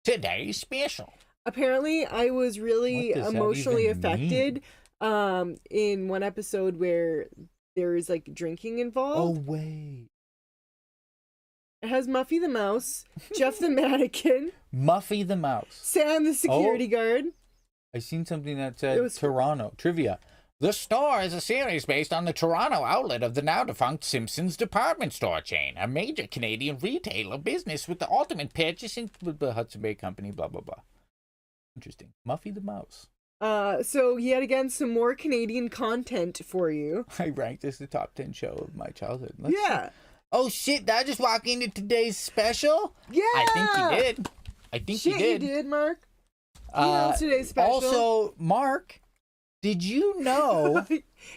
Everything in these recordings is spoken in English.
Today's special. Apparently, I was really emotionally affected mean? in one episode where there is like drinking involved. Oh, wait. It has Muffy the Mouse, Jeff the Mannequin, Muffy the Mouse, Sam the security guard. I seen something that said Toronto. Trivia. The Store is a series based on the Toronto outlet of the now-defunct Simpsons department store chain, a major Canadian retailer business with the ultimate purchasing with the Hudson Bay Company, blah, blah, blah. Interesting. Muffy the Mouse. So yet again, some more Canadian content for you. I ranked this the top 10 show of my childhood. Yeah. Oh, shit. Did I just walk into today's special? Yeah. I think you did. I think you did. You did, Mark. You know today's special. Also, Mark, did you know...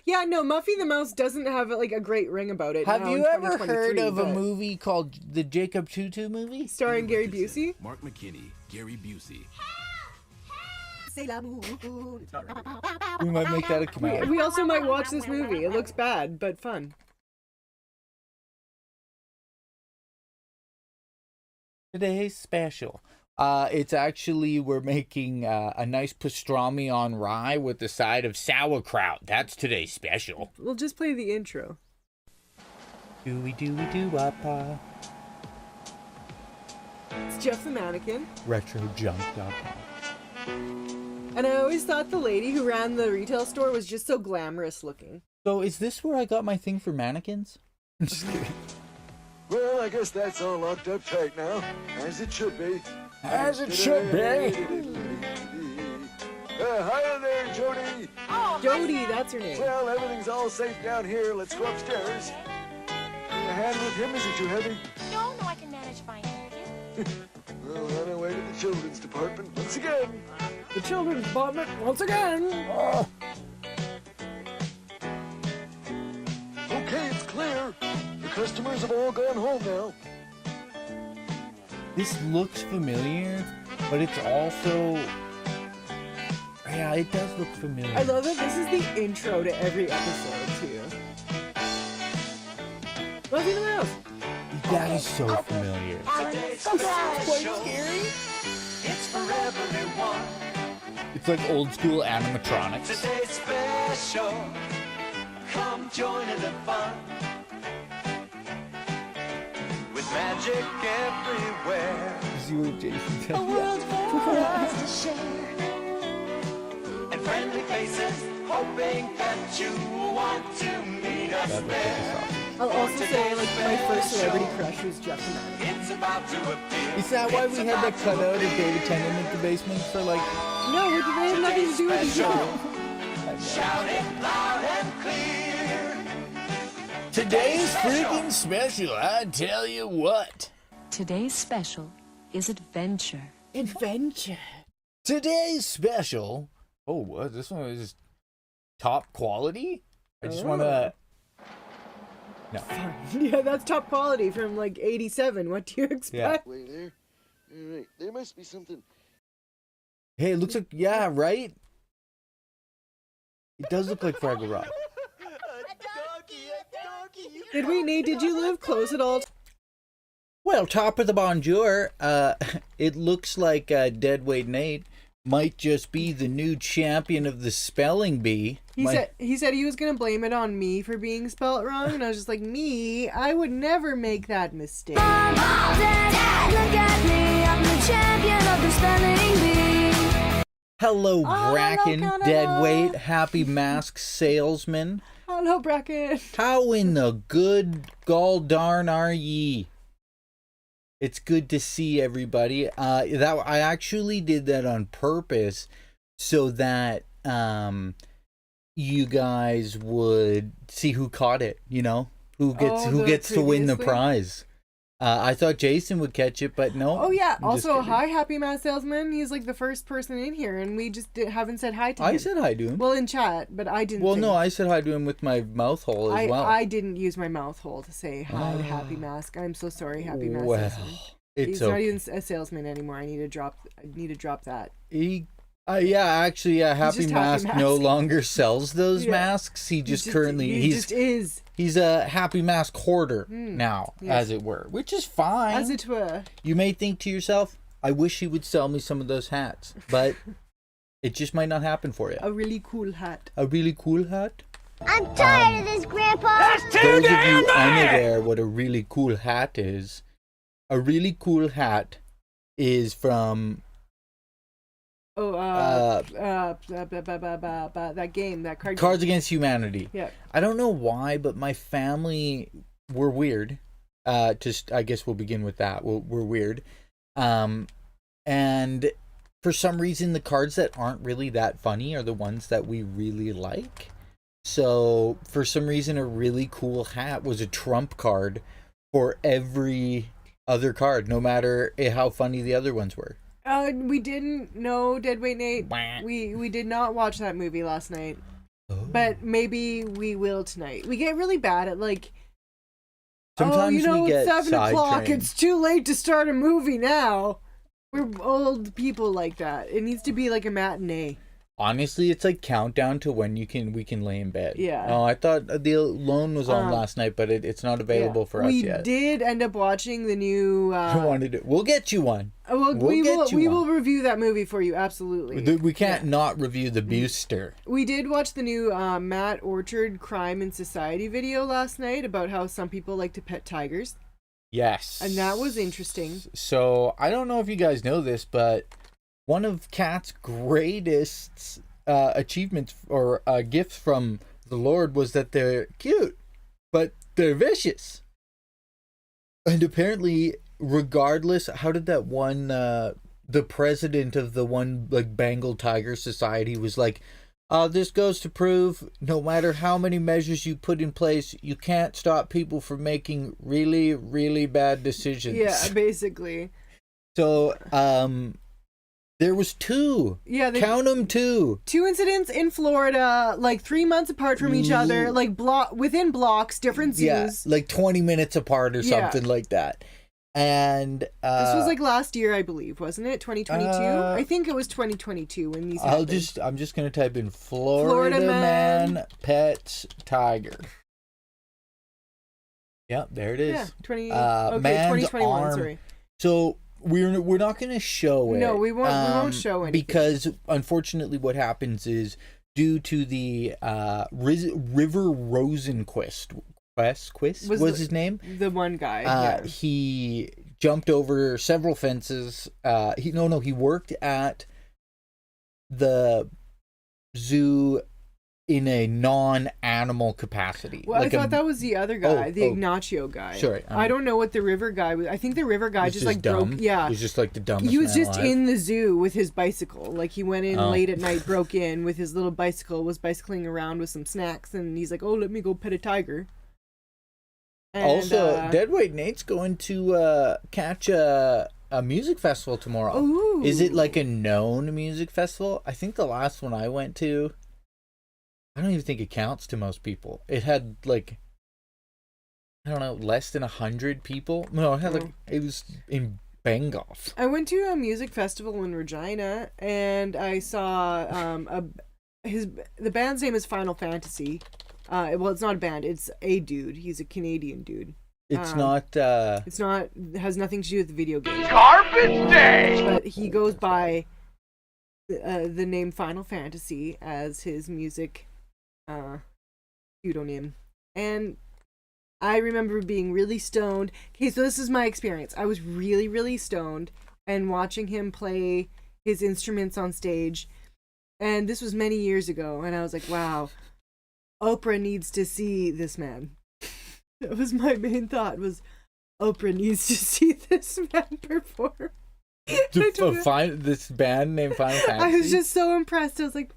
Yeah, no, Muffy the Mouse doesn't have like a great ring about it. Have you ever heard of a movie called the Jacob Tutu movie? Starring Gary Busey? Mark McKinney, Gary Busey. We might make that a command. We also might watch this movie. It looks bad, but fun. Today's special. It's actually, we're making a nice pastrami on rye with the side of sauerkraut. That's today's special. We'll just play the intro. Doo-wee-doo-wee-doo-wah-pa. It's Jeff the Mannequin. Retrojunk.com. And I always thought the lady who ran the retail store was just so glamorous looking. So is this where I got my thing for mannequins? I'm just kidding. Well, I guess that's all locked up tight now, as it should be. As it should be. Hi there, Jody. Oh, Jody, that's her name. Well, everything's all safe down here. Let's go upstairs. Your hand with him isn't too heavy. No, I can manage fine, thank you. Well, on our way to the children's department once again. The children's department once again. Oh. Okay, it's clear. The customers have all gone home now. This looks familiar, but it's also... Yeah, it does look familiar. I love that this is the intro to every episode, too. Muffy the Mouse. That is so familiar. Today's Quite scary. It's for everyone. It's like old school animatronics. Today's special. Come join in the fun. With magic everywhere. See what Jason said? A world for us to share. And friendly faces hoping that you want to meet us there. I'll also say, like, my first celebrity crush was Jeff the Mannequin. It's about to appear. Is that why we had that cutout of David Tennant in the basement for like... No, they had nothing to do with the show. Shout it loud and clear. Today's freaking special, I tell you what. Today's special is adventure. Adventure. Today's special... Oh, what? This one is top quality? I just want to... No. Yeah, that's top quality from like 87. What do you expect? Wait there. All right, there must be something. Hey, it looks like... Yeah, right? It does look like Fraggle Rock. Did we, Nate? Did you live close at all? Well, top of the bonjour. It looks like Deadweight Nate might just be the new champion of the spelling bee. He said he was gonna blame it on me for being spelt wrong, and I was just like, me? I would never make that mistake. Mom, Dad, look at me, I'm the champion of the spelling bee. Hello, Bracken, hello, Canada. Deadweight, Happy Mask Salesman. Hello, Bracken. How in the good gall darn are ye? It's good to see everybody. I actually did that on purpose so that you guys would see who caught it. You know, who gets to win the prize. I thought Jason would catch it, but no. Oh yeah. I'm Also, hi, Happy Mass Salesman. He's like the first person in here, and we just haven't said hi to him. I said hi to him. Well, in chat, but I didn't. Well, no, I said hi to him with my mouth hole as well. I didn't use my mouth hole to say hi to Happy Mask. I'm so sorry, Happy Mask Salesman. He's not even a salesman anymore. I need to drop that. Happy Mask no longer sells those masks. He just he's a Happy Mask hoarder now, as it were, which is fine. As it were. You may think to yourself, I wish he would sell me some of those hats, but it just might not happen for you. A really cool hat. A really cool hat? I'm tired of this, Grandpa. Those of you unaware what a really cool hat is, a really cool hat is from that game, that card Cards game. Against Humanity. Yeah. I don't know why, but my family were weird. Just I guess we'll begin with that. We're weird. And for some reason, the cards that aren't really that funny are the ones that we really like. So for some reason, a really cool hat was a trump card for every other card, no matter how funny the other ones were. We didn't know Deadweight Nate. We did not watch that movie last night. Oh. But maybe we will tonight. We get really bad at like Sometimes we get it's 7 o'clock. sidetrained. It's too late to start a movie now. We're old people like that. It needs to be like a matinee. Honestly, it's like countdown to when we can lay in bed. Yeah. Oh, I thought the loan was on last night, but it's not available for us yet. We did end up watching the new. I wanted to. We'll get you one. We will review that movie for you. Absolutely. We can't not review the Booster. We did watch the new Matt Orchard Crime and Society video last night about how some people like to pet tigers. Yes. And that was interesting. So I don't know if you guys know this, but one of Kat's greatest achievements or gifts from the Lord was that they're cute, but they're vicious. And apparently, regardless, how did that one, the president of the one like Bengal Tiger Society was like, this goes to prove no matter how many measures you put in place, you can't stop people from making really, really bad decisions. Yeah, basically. So, there was two. Yeah, count them, two. 2 incidents in Florida, like 3 months apart from each other, like within blocks, different zoos. Yeah, like 20 minutes apart or something like that. And this was like last year, I believe, wasn't it? 2022. I think it was 2022 when these. I'm just gonna type in Florida man pets tiger. Yep, there it is. Yeah, 2021. Arm. Sorry. So we're not going to show it. No, we won't show anything. Because unfortunately what happens is due to the River Rosenquist was his name? The one guy. He jumped over several fences. He worked at the zoo in a non-animal capacity. Well, I thought that was the other guy, the Ignacio guy. Sorry. I don't know what the river guy was. I think the river guy just like dumb. broke. Yeah. He was just like the dumbest He was man just alive. in the zoo with his bicycle. Like he went in late at night, broke in with his little bicycle, was bicycling around with some snacks, and he's like, "Oh, let me go pet a tiger." And, also, Deadweight Nate's going to catch a music festival tomorrow. Ooh. Is it like a known music festival? I think the last one I went to, I don't even think it counts to most people. It had like, I don't know, less than 100 people. No, it had it was in Bengal. I went to a music festival in Regina, and I saw the band's name is Final Fantasy. Well, it's not a band; it's a dude. He's a Canadian dude. It's not. It's not. It has nothing to do with the video game. Garbage Day! But he goes by the name Final Fantasy as his music pseudonym, and I remember being really stoned. Okay, so this is my experience. I was really, really stoned and watching him play his instruments on stage, and this was many years ago. And I was like, "Wow, Oprah needs to see this man." That was my main thought. Was Oprah needs to see this man perform. This band named Final Fantasy. I was just so impressed. I was like,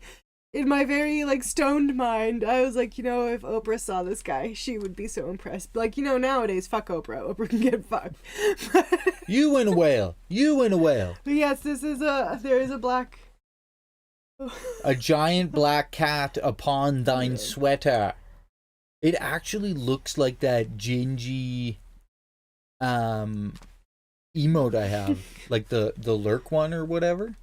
in my very like stoned mind, I was like, if Oprah saw this guy, she would be so impressed. Like, nowadays, fuck Oprah. Oprah can get fucked. You win a whale. You win a whale. But yes, there is a black. A giant black cat upon thine sweater. It actually looks like that Jinjee emote I have, like the lurk one or whatever.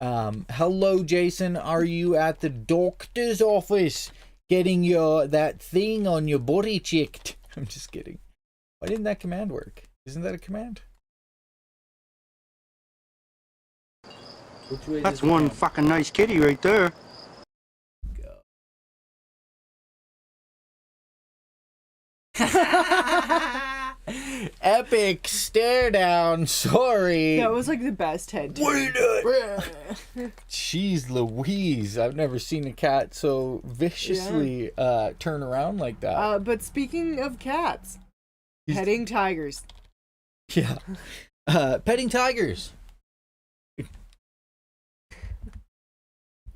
Hello, Jason. Are you at the doctor's office getting that thing on your body checked? I'm just kidding. Why didn't that command work? Isn't that a command? Which way That's does it one go? fucking nice kitty right there. Epic stare down. Sorry. That was like the best head turn. Wait a Jeez Louise. I've never seen a cat so viciously turn around like that. But speaking of cats, He's- petting tigers. Yeah. Petting tigers.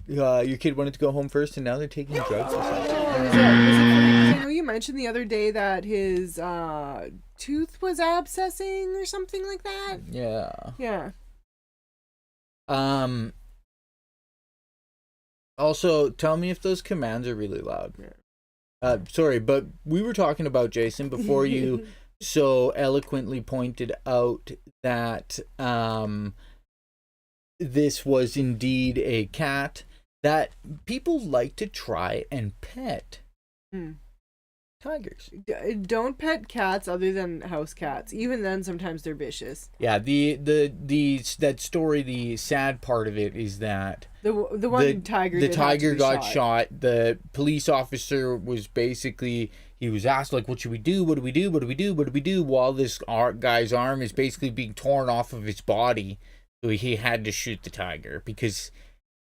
Your kid wanted to go home first and now they're taking drugs or something. Was it funny? 'Cause I know you mentioned the other day that his tooth was abscessing or something like that. Yeah. Yeah. Also, tell me if those commands are really loud. Sorry, but we were talking about Jason before you so eloquently pointed out that this was indeed a cat that people like to try and pet. Tigers. Don't pet cats other than house cats. Even then, sometimes they're vicious. Yeah, that story. The sad part of it is that The one tiger. The that had to tiger be got shot. The police officer was basically, he was asked like, "What should we do? What do we do? What do we do? What do we do?" While this guy's arm is basically being torn off of his body, so he had to shoot the tiger because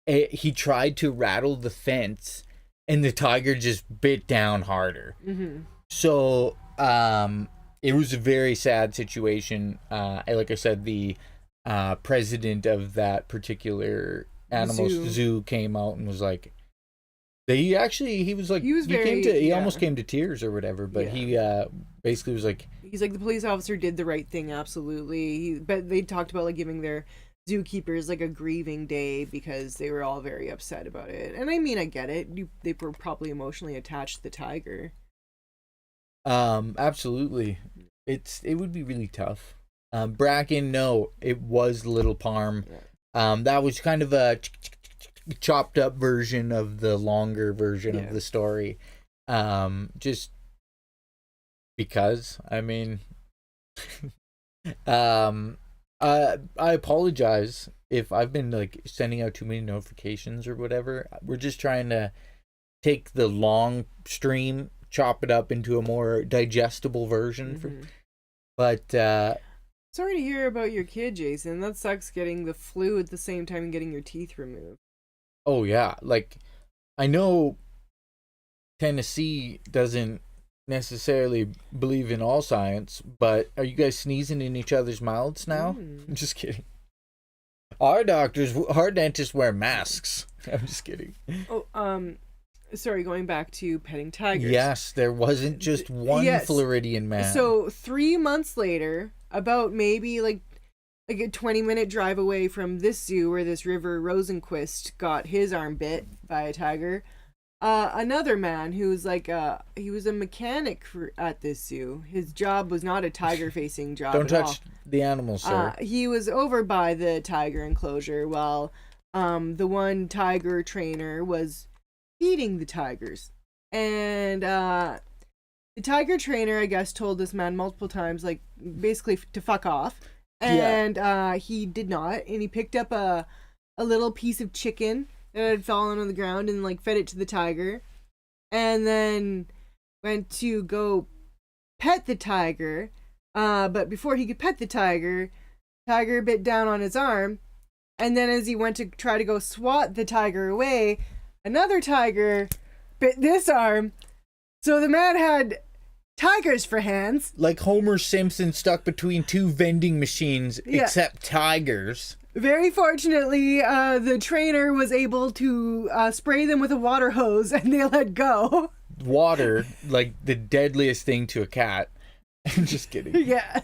he tried to rattle the fence. And the tiger just bit down harder. So, it was a very sad situation. Like I said, the president of that particular animal zoo came out and was like, he was like, he almost came to tears or whatever. But he basically was like, he's like, the police officer did the right thing, absolutely. But they talked about like giving their zookeepers like a grieving day because they were all very upset about it. And I mean, I get it. They were probably emotionally attached to the tiger. Absolutely. It would be really tough. Bracken, no, it was Little Parm. That was kind of a chopped up version of the longer version of the story. Just because, I mean, I apologize if I've been like sending out too many notifications or whatever. We're just trying to take the long stream, chop it up into a more digestible version. But sorry to hear about your kid, Jason. That sucks, getting the flu at the same time and getting your teeth removed. Oh yeah, like I know Tennessee doesn't necessarily believe in all science, but are you guys sneezing in each other's mouths now? I'm just kidding. Our dentists wear masks. I'm just kidding. Sorry, going back to petting tigers. Yes, there wasn't just one Floridian man. So 3 months later, about maybe like a 20-minute drive away from this zoo where this River Rosenquist got his arm bit by a tiger, another man who's like he was a mechanic at this zoo. His job was not a tiger-facing job. Don't touch the animals, sir. He was over by the tiger enclosure while the one tiger trainer was feeding the tigers. And the tiger trainer, I guess, told this man multiple times, like, basically to fuck off. And he did not. And he picked up a little piece of chicken that had fallen on the ground and, like, fed it to the tiger. And then went to go pet the tiger. But before he could pet the tiger bit down on his arm. And then as he went to try to go swat the tiger away, another tiger bit this arm. So the man had tigers for hands. Like Homer Simpson stuck between two vending machines, except tigers. Very fortunately, the trainer was able to spray them with a water hose and they let go. Water, like the deadliest thing to a cat. I'm just kidding. Yeah.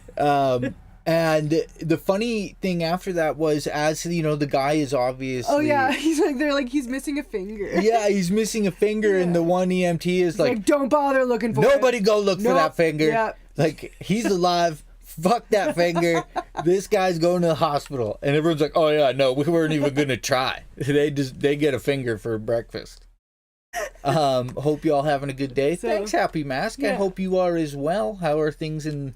And the funny thing after that was, as you know, the guy is obviously. Oh yeah, they're like, he's missing a finger. Yeah, he's missing a finger, and the one EMT is like, don't bother looking for it. Nobody go look for that finger. Yeah. Like, he's alive. Fuck that finger. This guy's going to the hospital, and everyone's like, oh yeah, no, we weren't even gonna try. They get a finger for breakfast. Hope you all having a good day. Thanks, Happy Mask. I hope you are as well. How are things in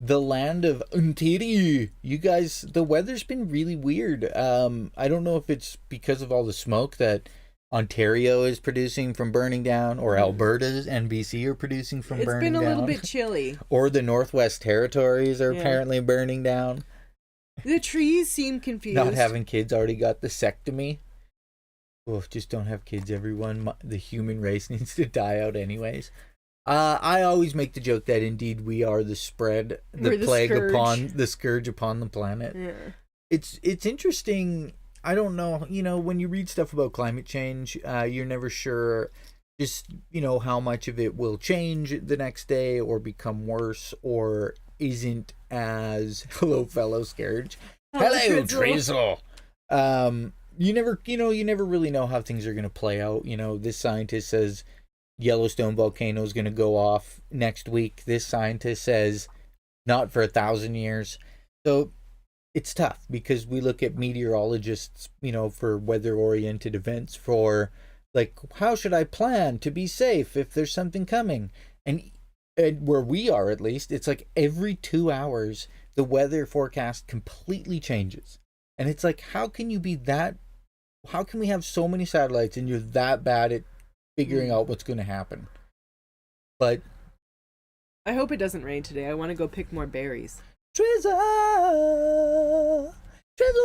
the land of Ontario. You guys, the weather's been really weird. I don't know if it's because of all the smoke that Ontario is producing from burning down, or Alberta and BC are producing from burning down. It's been a little bit chilly. Or the Northwest Territories are apparently burning down. The trees seem confused. Not having kids already got the sectomy. Oh, just don't have kids, everyone. The human race needs to die out anyways. I always make the joke that indeed we are the scourge upon the planet. Yeah. It's interesting. I don't know, when you read stuff about climate change, you're never sure just, how much of it will change the next day or become worse or isn't as, hello, fellow scourge. Hello, Drizzle. You never really know how things are going to play out. This scientist says Yellowstone volcano is going to go off next week. This scientist says not for 1,000 years. So it's tough because we look at meteorologists, for weather-oriented events for, like, how should I plan to be safe if there's something coming? And where we are, at least, it's like every 2 hours, the weather forecast completely changes. And it's like, how can we have so many satellites and you're that bad at figuring out what's going to happen? But I hope it doesn't rain today. I want to go pick more berries. Drizzle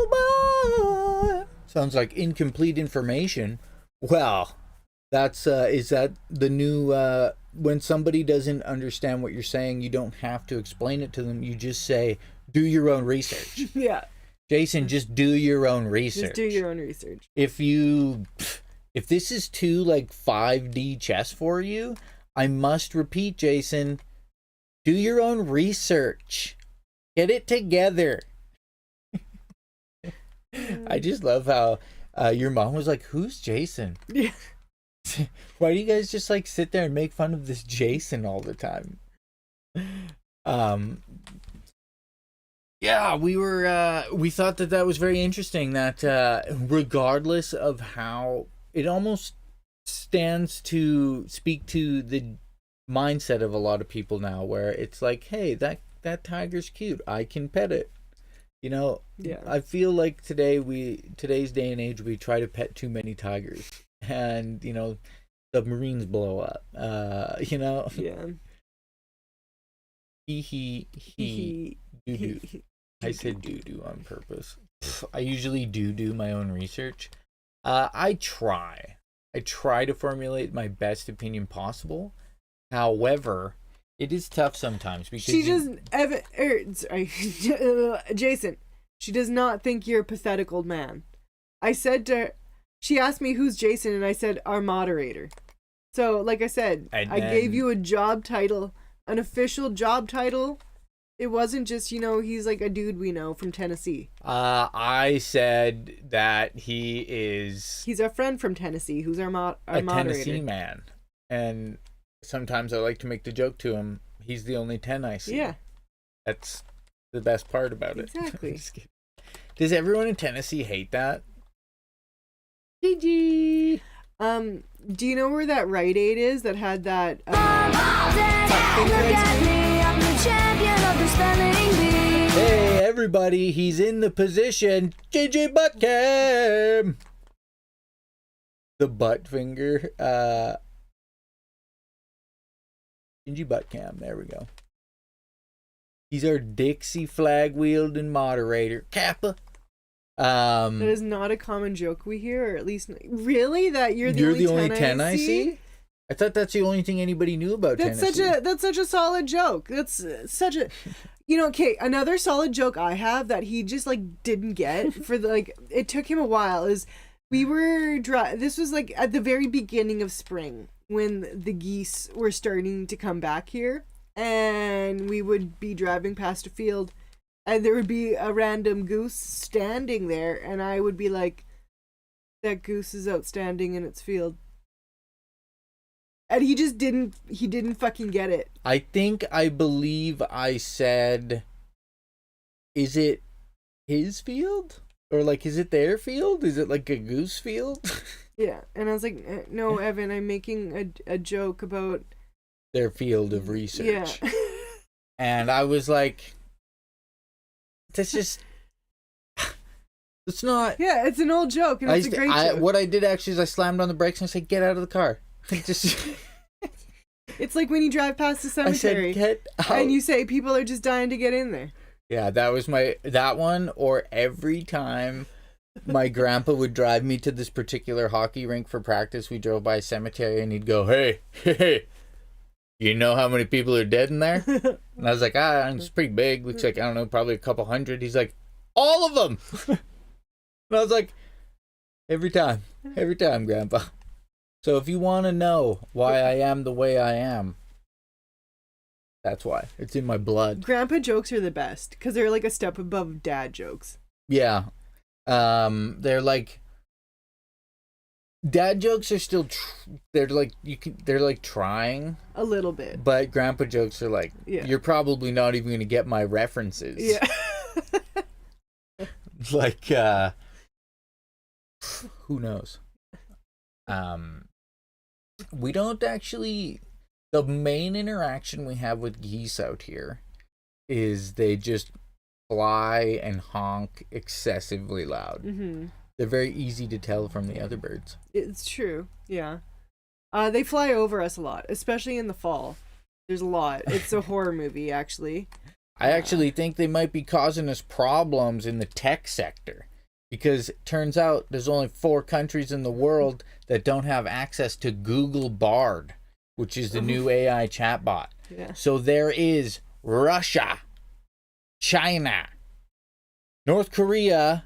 boy. Sounds like incomplete information. Well, that's is that the new when somebody doesn't understand what you're saying, you don't have to explain it to them. You just say, do your own research. Yeah. Jason, just do your own research. Just do your own research. If this is too like 5D chess for you, I must repeat, Jason, do your own research. Get it together. I just love how your mom was like, who's Jason? Yeah. Why do you guys just like sit there and make fun of this Jason all the time? Yeah, we thought that was very interesting that regardless of how it almost stands to speak to the mindset of a lot of people now, where it's like, hey, that tiger's cute, I can pet it. Yeah. I feel like today's day and age, we try to pet too many tigers, and submarines blow up. Yeah. He doo-doo. I said doo-doo on purpose. I usually do my own research. I try to formulate my best opinion possible. However, it is tough sometimes because Jason, she does not think you're a pathetic old man. I said to her, she asked me who's Jason, and I said our moderator. So, like I said, I gave you a job title, an official job title. It wasn't just, he's like a dude we know from Tennessee. I said that he's our friend from Tennessee, who's our moderator. Tennessee man. And sometimes I like to make the joke to him, he's the only 10 I see. Yeah. That's the best part about it. Exactly. Does everyone in Tennessee hate that? Jinjee. Do you know where that Rite Aid is that had that Hey everybody, he's in the position. Jinjee butt cam. The butt finger. Jinjee butt cam. There we go. He's our Dixie flag wielding moderator. Kappa. That is not a common joke we hear, or at least really that you're the only 10 I see. I thought that's the only thing anybody knew about Tennessee. That's such a solid joke. That's such a okay, another solid joke I have that he just like didn't get for it took him a while is we were this was like at the very beginning of spring when the geese were starting to come back here, and we would be driving past a field and there would be a random goose standing there, and I would be like, that goose is outstanding in its field. And he didn't fucking get it. I believe I said, is it his field? Or like, is it their field? Is it like a goose field? Yeah, and I was like, no, Evan, I'm making a joke about their field of research. Yeah. And I was like, that's just, it's not. Yeah, it's an old joke, and it's a great joke. What I did actually is I slammed on the brakes and I said, get out of the car. Just, It's like when you drive past the I said, cemetery get out. and you say people are just dying to get in there. Yeah, that was that one, or every time my grandpa would drive me to this particular hockey rink for practice, we drove by a cemetery and he'd go, hey, you know how many people are dead in there? And I was like, it's pretty big. Looks like, I don't know, probably a couple hundred. He's like, all of them. And I was like, every time, Grandpa. So if you want to know why I am the way I am, that's why. It's in my blood. Grandpa jokes are the best because they're like a step above dad jokes. Yeah. They're like, dad jokes are still, they're like trying. A little bit. But grandpa jokes are like, Yeah. You're probably not even going to get my references. Yeah. Like, who knows? We don't actually, the main interaction we have with geese out here is they just fly and honk excessively loud. Mm-hmm. They're very easy to tell from the other birds. It's true. Yeah. They fly over us a lot, especially in the fall. There's a lot. It's a horror movie, actually. I actually think they might be causing us problems in the tech sector, because it turns out there's only 4 countries in the world that don't have access to Google Bard, which is the new AI chatbot. Yeah. So there is Russia, China, North Korea,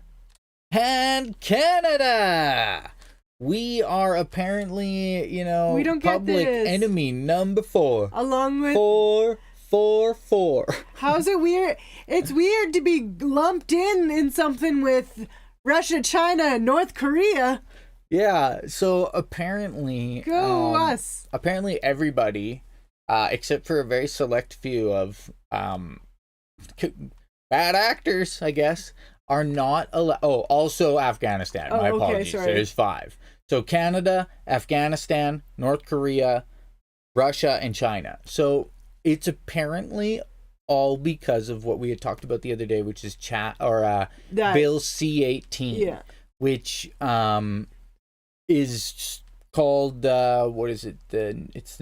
and Canada. We are apparently, We don't get public this. enemy number 4. Along with 4. How's it weird? It's weird to be lumped in something with Russia, China, and North Korea. Yeah, so apparently... Go us. Apparently everybody, except for a very select few of bad actors, I guess, are not allowed... Oh, also Afghanistan. My okay, apologies. sorry. There's 5. So Canada, Afghanistan, North Korea, Russia, and China. So it's apparently all because of what we had talked about the other day, which is Bill C-18, Yeah. which is called what is it? It's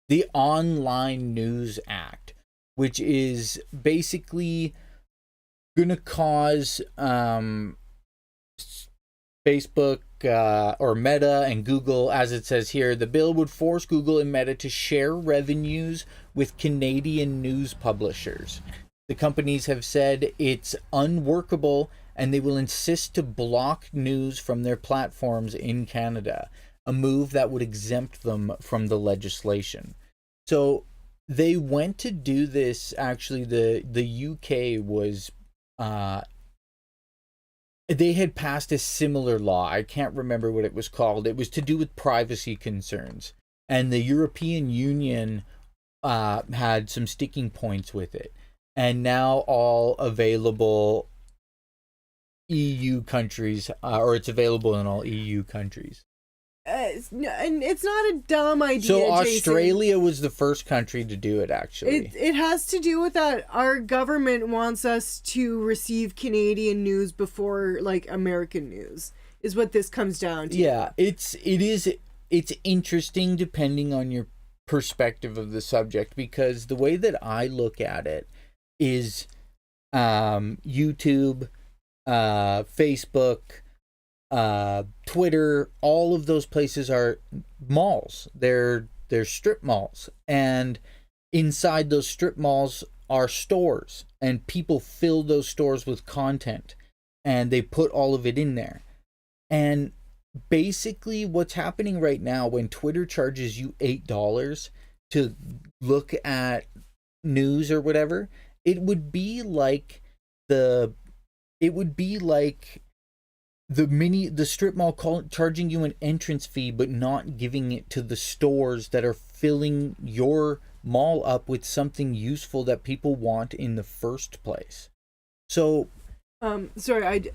the Online News Act, which is basically gonna cause Facebook or Meta and Google, as it says here, the bill would force Google and Meta to share revenues with Canadian news publishers. The companies have said it's unworkable and they will insist to block news from their platforms in Canada, a move that would exempt them from the legislation. So they went to do this, actually, the UK was... they had passed a similar law. I can't remember what it was called. It was to do with privacy concerns. And the European Union had some sticking points with it. And now all available EU countries, or it's available in all EU countries. And it's not a dumb idea. So Jason. Australia was the first country to do it, actually. It has to do with that our government wants us to receive Canadian news before like American news is what this comes down to. Yeah, it's interesting depending on your perspective of the subject, because the way that I look at it is YouTube, Facebook, Twitter, all of those places are malls. They're strip malls, and inside those strip malls are stores, and people fill those stores with content, and they put all of it in there. And basically what's happening right now, when Twitter charges you $8 to look at news or whatever, it would be like the strip mall charging you an entrance fee but not giving it to the stores that are filling your mall up with something useful that people want in the first place. So sorry,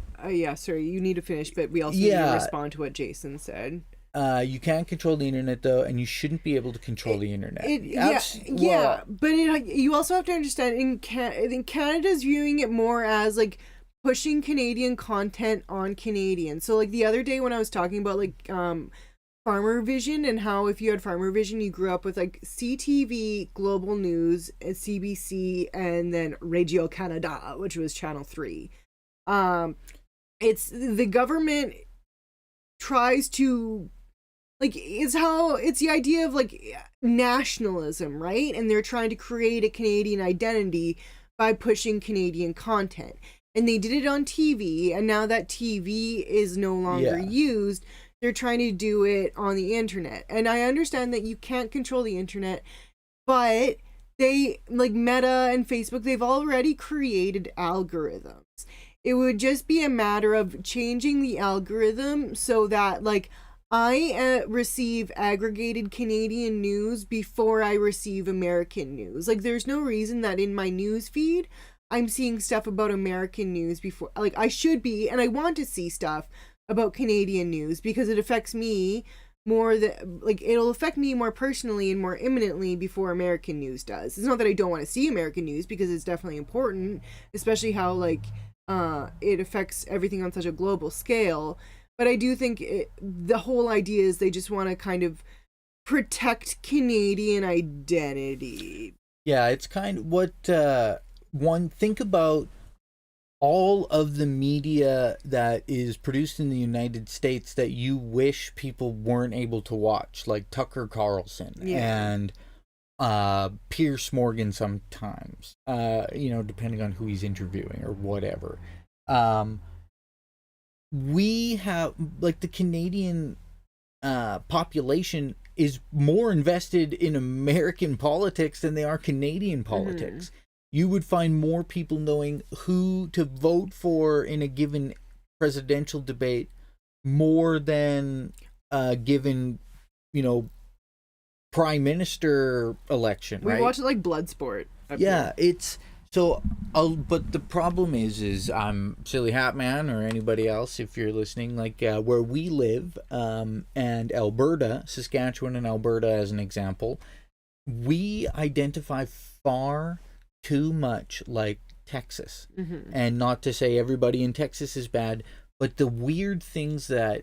sorry, you need to finish, but we also need to respond to what Jason said. You can't control the internet though, and you shouldn't be able to control the internet. But you also have to understand in Canada's viewing it more as like pushing Canadian content on Canadians. So like the other day when I was talking about like Farmer Vision and how if you had Farmer Vision you grew up with like CTV, Global News, and CBC, and then Radio Canada, which was Channel 3. It's the government tries to like it's the idea of like nationalism, right? And they're trying to create a Canadian identity by pushing Canadian content. And they did it on TV, and now that TV is no longer used, they're trying to do it on the internet. And I understand that you can't control the internet, but they, like Meta and Facebook, they've already created algorithms. It would just be a matter of changing the algorithm so that, like, I receive aggregated Canadian news before I receive American news. Like, there's no reason that in my news feed, I'm seeing stuff about American news before, like, I should be, and I want to see stuff about Canadian news because it affects me more than, like, it'll affect me more personally and more imminently before American news does. It's not that I don't want to see American news because it's definitely important, especially how, like, it affects everything on such a global scale. But I do think the whole idea is they just want to kind of protect Canadian identity. Yeah, it's kind of what think about all of the media that is produced in the United States that you wish people weren't able to watch, like Tucker Carlson and Pierce Morgan sometimes, depending on who he's interviewing or whatever. We have, like, the Canadian population is more invested in American politics than they are Canadian politics. Mm-hmm. You would find more people knowing who to vote for in a given presidential debate more than a given, prime minister election. We right? watch it like Bloodsport. Yeah, it's so. But the problem is I'm Silly Hat Man or anybody else if you're listening, like where we live, and Alberta, Saskatchewan, and Alberta as an example, we identify far too much like Texas. Mm-hmm. And not to say everybody in Texas is bad, but the weird things that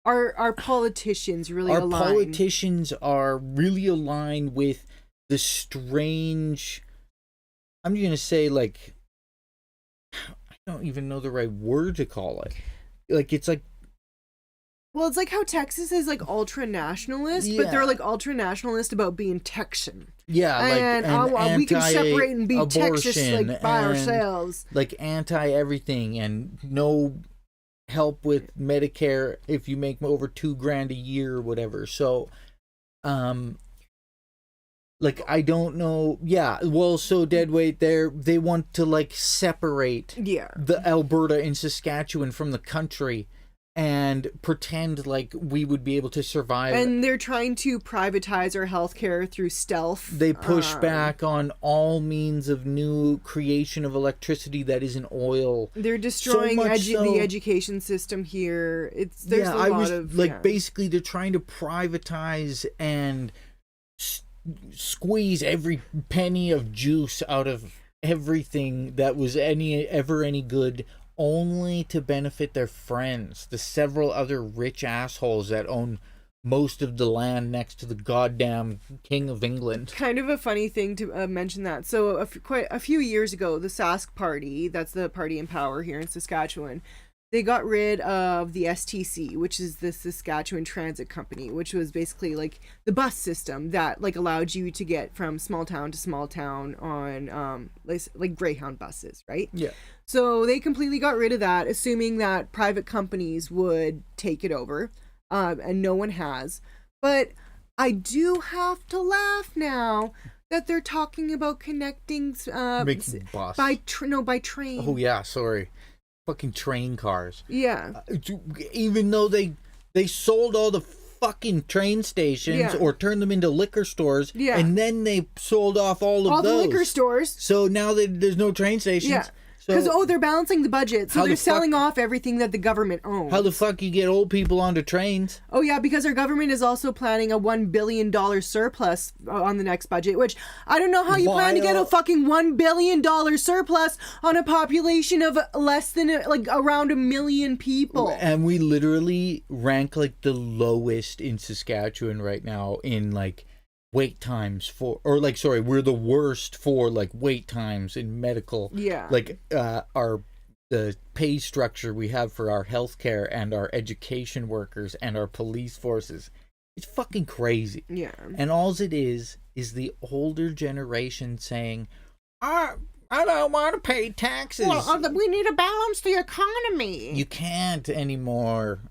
our politicians really our align. Politicians are really aligned with the strange, I'm going to say, like, I don't even know the right word to call it. Like, it's like, well, it's like how Texas is like ultra nationalist, but they're like ultra nationalist about being Texan. Yeah, and we can separate and be Texas like by ourselves. Like anti everything and no help with Medicare if you make over $2,000 a year or whatever. So, like, I don't know. Yeah, well, so Deadweight, they want to like separate the Alberta and Saskatchewan from the country and pretend like we would be able to survive. And they're trying to privatize our healthcare through stealth. They push back on all means of new creation of electricity that isn't oil. They're destroying the education system here. There's a lot of basically they're trying to privatize and squeeze every penny of juice out of everything that was ever any good, only to benefit their friends, the several other rich assholes that own most of the land next to the goddamn King of England. Kind of a funny thing to mention that. So quite a few years ago, the Sask Party, that's the party in power here in Saskatchewan, they got rid of the STC, which is the Saskatchewan Transit Company, which was basically like the bus system that like allowed you to get from small town to small town on like Greyhound buses, right? Yeah. So they completely got rid of that, assuming that private companies would take it over, and no one has. But I do have to laugh now that they're talking about connecting by train. Oh yeah, sorry. Fucking train cars. Yeah. Even though they sold all the fucking train stations or turned them into liquor stores, and then they sold off all of those. The liquor stores. So now there's no train stations. Yeah. Because, So they're balancing the budget, so How they're the fuck- selling off everything that the government owns. how the fuck you get old people onto trains? Oh, yeah, because our government is also planning a $1 billion surplus on the next budget, which I don't know how you plan to get a While- fucking $1 billion surplus on a population of less than, around 1 million people. And we literally rank like the lowest in Saskatchewan right now in like wait times for, or like, sorry, we're the worst for like wait times in medical. Yeah. Like the pay structure we have for our healthcare and our education workers and our police forces. It's fucking crazy. Yeah. And all it is the older generation saying, I don't want to pay taxes. We need to balance the economy. You can't anymore.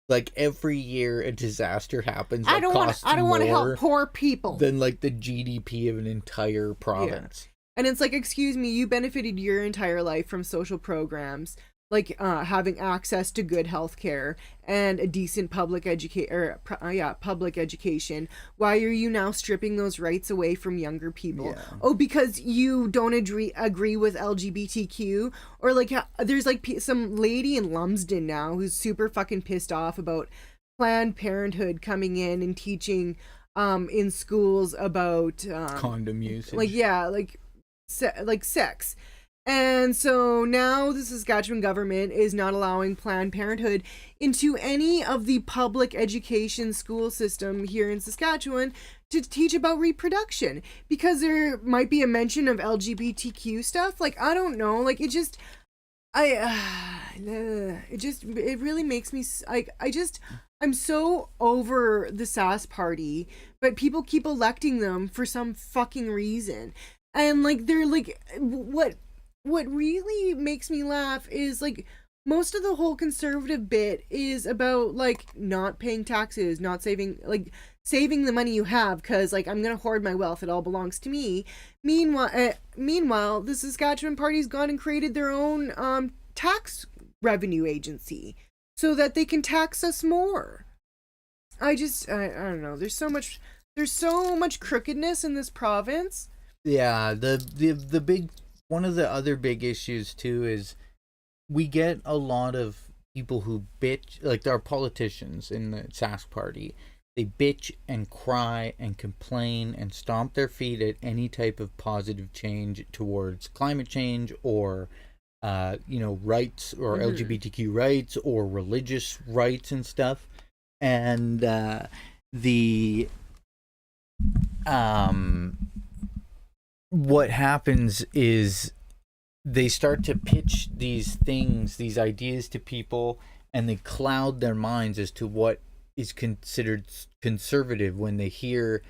Like every year a disaster happens. I don't want to help more poor people. than like the GDP of an entire province. And it's like, excuse me, you benefited your entire life from social programs, like having access to good health care and a decent public public education. Why are you now stripping those rights away from younger people? Yeah. Oh, because you don't agree with LGBTQ? Or like, there's like some lady in Lumsden now who's super fucking pissed off about Planned Parenthood coming in and teaching in schools about Condom usage. like sex. And so now the Saskatchewan government is not allowing Planned Parenthood into any of the public education school system here in Saskatchewan to teach about reproduction, because there might be a mention of LGBTQ stuff. Like, I don't know, like it really makes me I'm so over the Sass party, but people keep electing them for some fucking reason. And like they're like, what really makes me laugh is like most of the whole conservative bit is about like not paying taxes, not saving the money you have, because like I'm gonna hoard my wealth, it all belongs to me. Meanwhile, the Saskatchewan party's gone and created their own tax revenue agency so that they can tax us more. I don't know. There's so much crookedness in this province. Yeah, the big, one of the other big issues too is we get a lot of people who bitch, like our politicians in the Sask party. They bitch and cry and complain and stomp their feet at any type of positive change towards climate change or rights or LGBTQ rights or religious rights and stuff. And what happens is they start to pitch these things, these ideas to people, and they cloud their minds as to what is considered conservative when they hear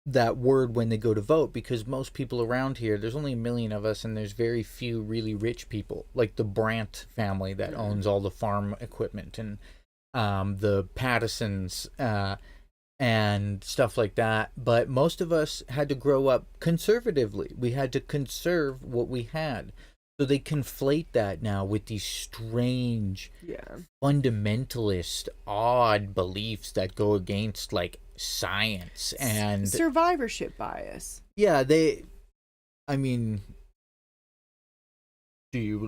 that word when they go to vote. Because most people around here, there's only 1 million of us, and there's very few really rich people, like the Brandt family that owns all the farm equipment, and the Pattisons, and stuff like that. But most of us had to grow up conservatively. We had to conserve what we had. So they conflate that now with these strange, fundamentalist, odd beliefs that go against like science and survivorship bias. Yeah,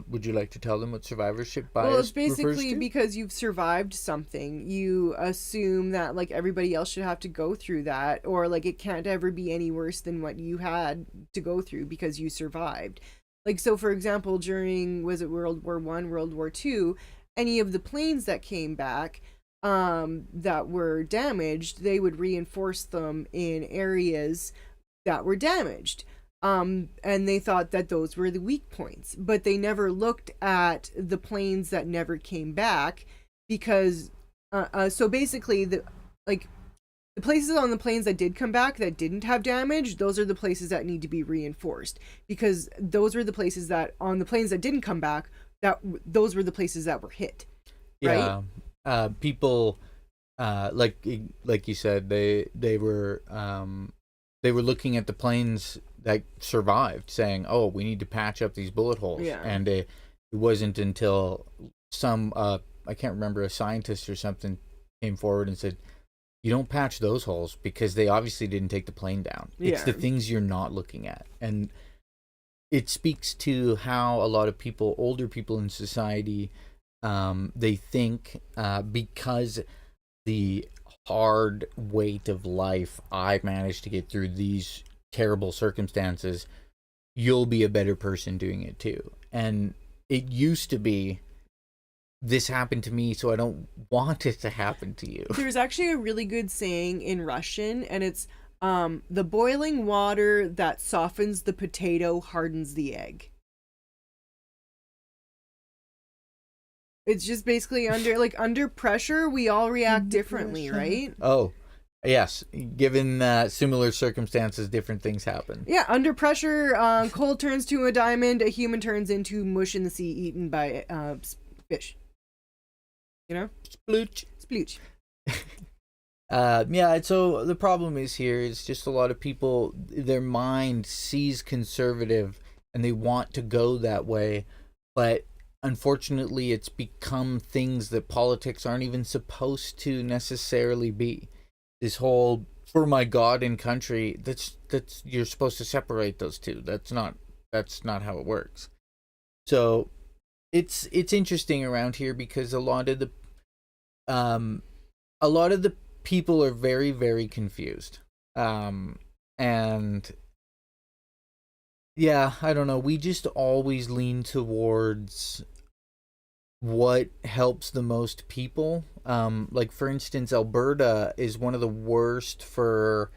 would you like to tell them what survivorship bias? Well, it's basically refers to? because you've survived something, you assume that like everybody else should have to go through that, or like it can't ever be any worse than what you had to go through because you survived. Like, so for example, during, was it World War I, World War II, any of the planes that came back that were damaged, they would reinforce them in areas that were damaged. And they thought that those were the weak points, but they never looked at the planes that never came back, because so basically the places on the planes that did come back that didn't have damage, those are the places that need to be reinforced, because those were the places that on the planes that didn't come back, those were the places that were hit. Right? Yeah. People like you said, they were looking at the planes that survived, saying, "Oh, we need to patch up these bullet holes." Yeah. And it wasn't until some I can't remember, a scientist or something came forward and said, "You don't patch those holes because they obviously didn't take the plane down." It's the things you're not looking at. And it speaks to how a lot of people, older people in society, they think because the hard weight of life, I managed to get through these terrible circumstances, you'll be a better person doing it too. And it used to be, this happened to me, so I don't want it to happen to you. There's actually a really good saying in Russian, and it's the boiling water that softens the potato hardens the egg. It's just basically under pressure, we all react differently, right? Oh, yes. Given similar circumstances, different things happen. Yeah, under pressure, coal turns to a diamond, a human turns into mush in the sea eaten by fish. You know? Splooch. Splooch. Yeah, so the problem is here is just a lot of people, their mind sees conservative and they want to go that way, but unfortunately it's become things that politics aren't even supposed to necessarily be. This whole for my God and country, that's you're supposed to separate those two. That's not how it works. So it's interesting around here because a lot of the people are very, very confused. And yeah, I don't know. We just always lean towards what helps the most people. Like for instance, Alberta is one of the worst for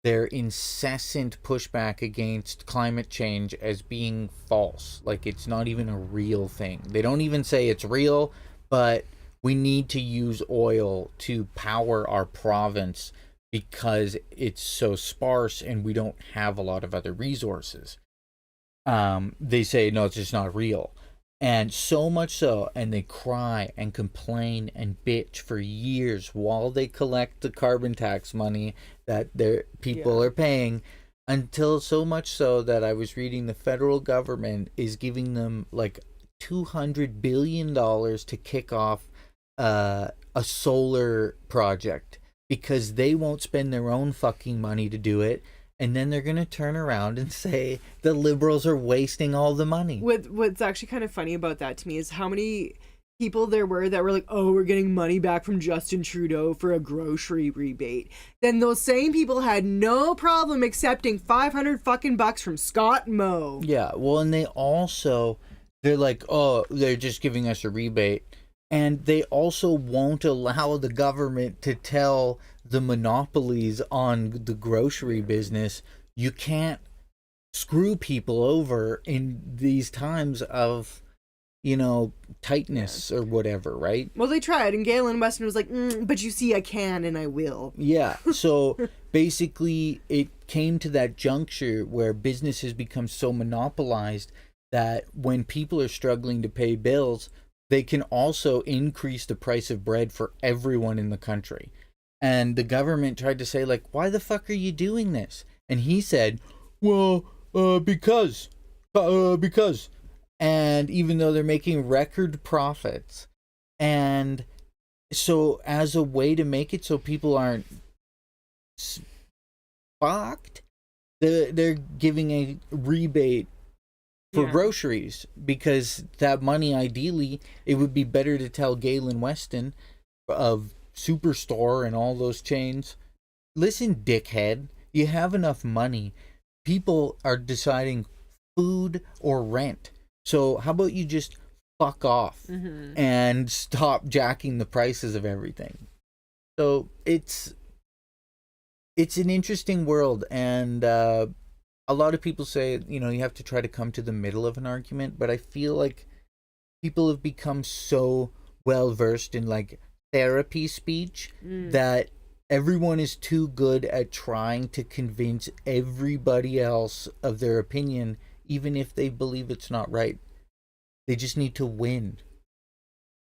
their incessant pushback against climate change as being false. Like it's not even a real thing. They don't even say it's real, but we need to use oil to power our province because it's so sparse and we don't have a lot of other resources. They say, no, it's just not real. And so much so, and they cry and complain and bitch for years while they collect the carbon tax money that their people are paying, until so much so that I was reading the federal government is giving them like $200 billion to kick off a solar project because they won't spend their own fucking money to do it. And then they're going to turn around and say the liberals are wasting all the money. What's actually kind of funny about that to me is how many people there were that were like, oh, we're getting money back from Justin Trudeau for a grocery rebate. Then those same people had no problem accepting 500 fucking bucks from Scott Moe. Yeah, well, and they're like, oh, they're just giving us a rebate. And they also won't allow the government to tell the monopolies on the grocery business, you can't screw people over in these times of, tightness or whatever, right? Well, they tried, and Galen Weston was like, but you see, I can and I will. Yeah, so basically it came to that juncture where business has become so monopolized that when people are struggling to pay bills, they can also increase the price of bread for everyone in the country. And the government tried to say, like, why the fuck are you doing this? And he said, well, because. And even though they're making record profits. And so as a way to make it so people aren't fucked, they're giving a rebate for groceries, because that money, ideally, it would be better to tell Galen Weston of Superstore and all those chains, listen, dickhead, you have enough money. People are deciding food or rent. So how about you just fuck off and stop jacking the prices of everything? So it's an interesting world, and a lot of people say, you have to try to come to the middle of an argument, but I feel like people have become so well versed in like therapy speech that everyone is too good at trying to convince everybody else of their opinion, even if they believe it's not right. They just need to win.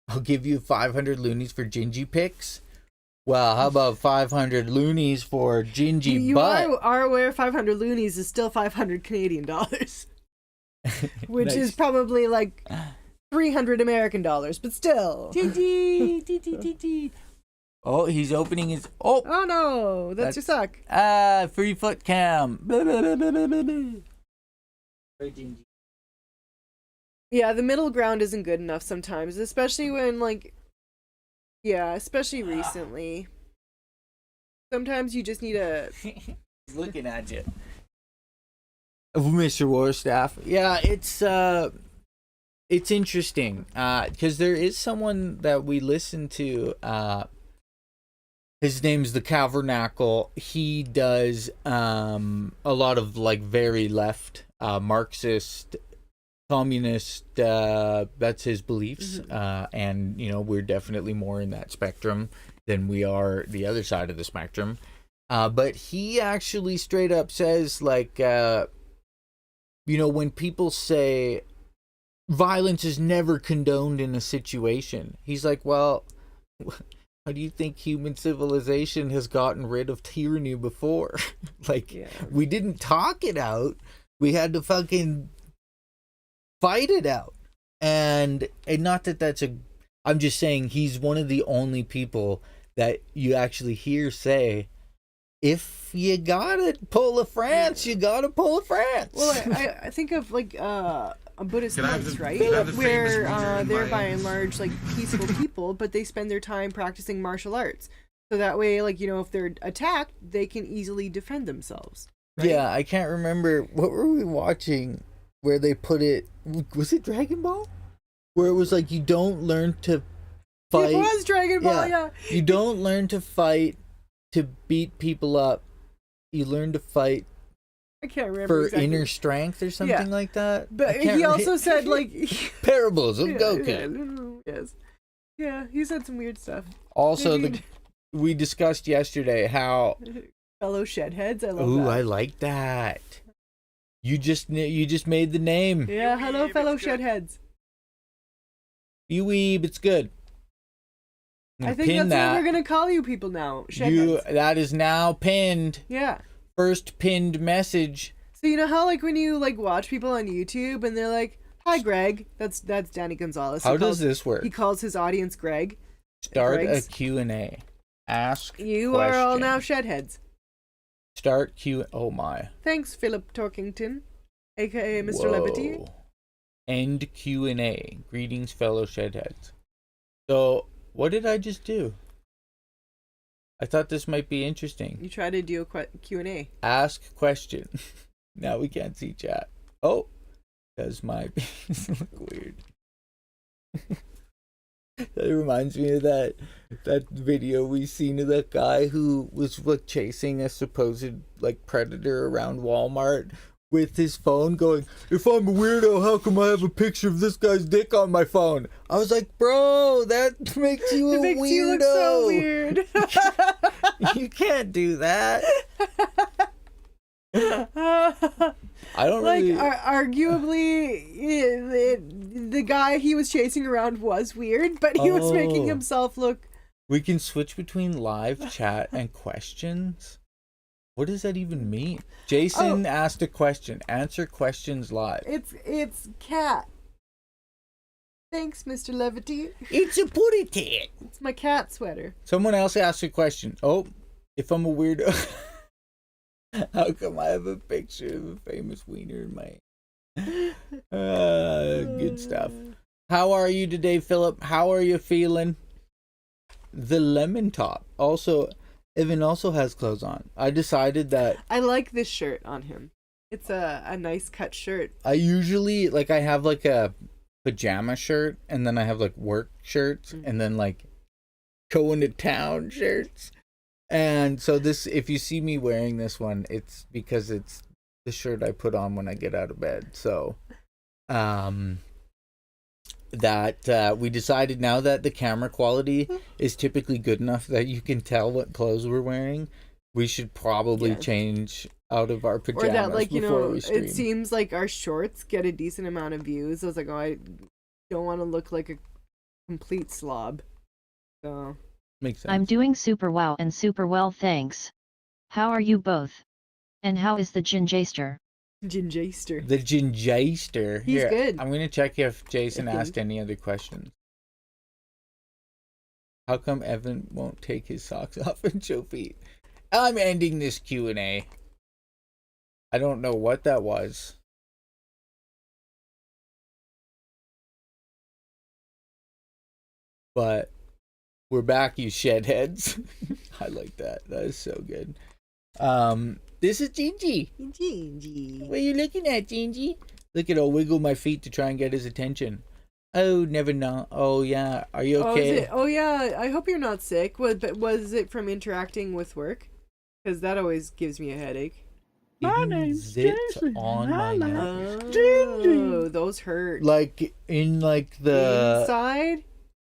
I'll give you 500 loonies for Jinjee pics. Well, how about 500 loonies for Jinjee You butt? are aware 500 loonies is still 500 Canadian dollars, which Nice. is probably like 300 American dollars, but still. Oh, he's opening his... Oh, Oh no, that's your suck. free foot cam. Yeah, the middle ground isn't good enough sometimes, especially when, like, yeah, especially recently. Sometimes you just need a. He's looking at you. Mr. Warstaff. Yeah, it's interesting because there is someone that we listen to. His name's the Cavernacle. He does a lot of like very left, Marxist, communist. That's his beliefs, and you know we're definitely more in that spectrum than we are the other side of the spectrum. But he actually straight up says like, you know, when people say violence is never condoned in a situation, he's like, well, how do you think human civilization has gotten rid of tyranny before? Like, we didn't talk it out. We had to fucking fight it out. And not that that's a... I'm just saying he's one of the only people that you actually hear say, if you gotta pull a France, you gotta pull a France. Well, I think of like Buddhist Can I have monks, the- right? can I have the Where famous wiener in they're my- by and large like peaceful people, but they spend their time practicing martial arts. So that way, like, you know, if they're attacked, they can easily defend themselves. Right? Yeah, I can't remember. What were we watching where they put it? Was it Dragon Ball? Where it was like, you don't learn to fight. It was Dragon Ball, yeah. You don't learn to fight to beat people up. You learn to fight I can't remember for exactly. inner strength or something like that. But I can't he also said like parables of Yeah, Goku. yes. Yeah, he said some weird stuff. Also, Dude. we discussed yesterday how. Fellow shedheads, I love Ooh, that. I like that. You just made the name. Yeah, hello, fellow shedheads. You weeb, it's good. I'm I gonna think pin that's what we're gonna call you people now. You Shedheads. that is now pinned. Yeah. First pinned message. So you know how like when you like watch people on YouTube and they're like, "Hi, Greg." That's Danny Gonzalez. How does this work? He calls his audience Greg. Start a Greg's. Q&A. Ask You are all question. now shedheads. Start Q. Oh my. Thanks, Philip Torkington, aka Mr. Whoa. Levity. End Q&A. Greetings, fellow shedheads. So, what did I just do? I thought this might be interesting. You try to do a Q&A. Ask question. Now we can't see chat. Oh, does my face look weird? That reminds me of that video we seen of that guy who was like chasing a supposed like predator around Walmart with his phone going, if I'm a weirdo, how come I have a picture of this guy's dick on my phone? I was like, bro, that makes you a It makes weirdo. you look so weird. You can't do that. I don't like really... arguably the guy he was chasing around was weird, but he was making himself look. We can switch between live chat and questions. What does that even mean? Jason asked a question. Answer questions live. It's cat. Thanks, Mr. Levity. It's a putty tit. It's my cat sweater. Someone else asked a question. Oh, if I'm a weirdo, how come I have a picture of a famous wiener in my... good stuff. How are you today, Philip? How are you feeling? The lemon top. Also, Evan also has clothes on. I decided that I like this shirt on him. It's a nice cut shirt. I usually, like, I have, like, a pajama shirt, and then I have, like, work shirts, and then, like, going to town shirts. And so this, if you see me wearing this one, it's because it's the shirt I put on when I get out of bed. So, that we decided now that the camera quality is typically good enough that you can tell what clothes we're wearing, we should probably change out of our pajamas Or that, like, you before know, we stream. it seems like our shorts get a decent amount of views. I was like, oh, I don't want to look like a complete slob. So Makes sense. I'm doing super wow and super well, thanks. How are you both? And how is the Jinjee? Jinjee. The Jinjee. He's good. I'm going to check if Jason I think. asked any other questions. How come Evan won't take his socks off and show feet? I'm ending this Q&A. I don't know what that was. But we're back, you shedheads. I like that. That is so good. This is Jinjee. Jinjee. What are you looking at, Jinjee? Look at, I'll wiggle my feet to try and get his attention. Oh, never know. Oh, yeah. Are you okay? Oh, yeah. I hope you're not sick. But was it from interacting with work? Because that always gives me a headache. My name's Jason. On my nose. Oh, those hurt. Like in like the inside.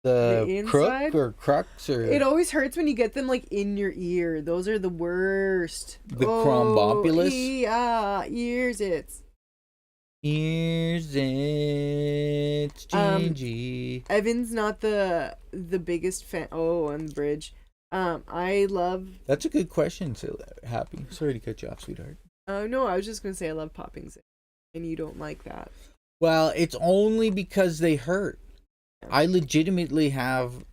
The crook inside? or crux or It always hurts when you get them like in your ear. Those are the worst. The crombompulus? Yeah, ears it's. Jinjee. Evan's not the biggest fan. Oh, on the bridge. I love. That's a good question, so Happy. Sorry to cut you off, sweetheart. Oh no, I was just gonna say I love popping zit, and you don't like that. Well, it's only because they hurt. I legitimately have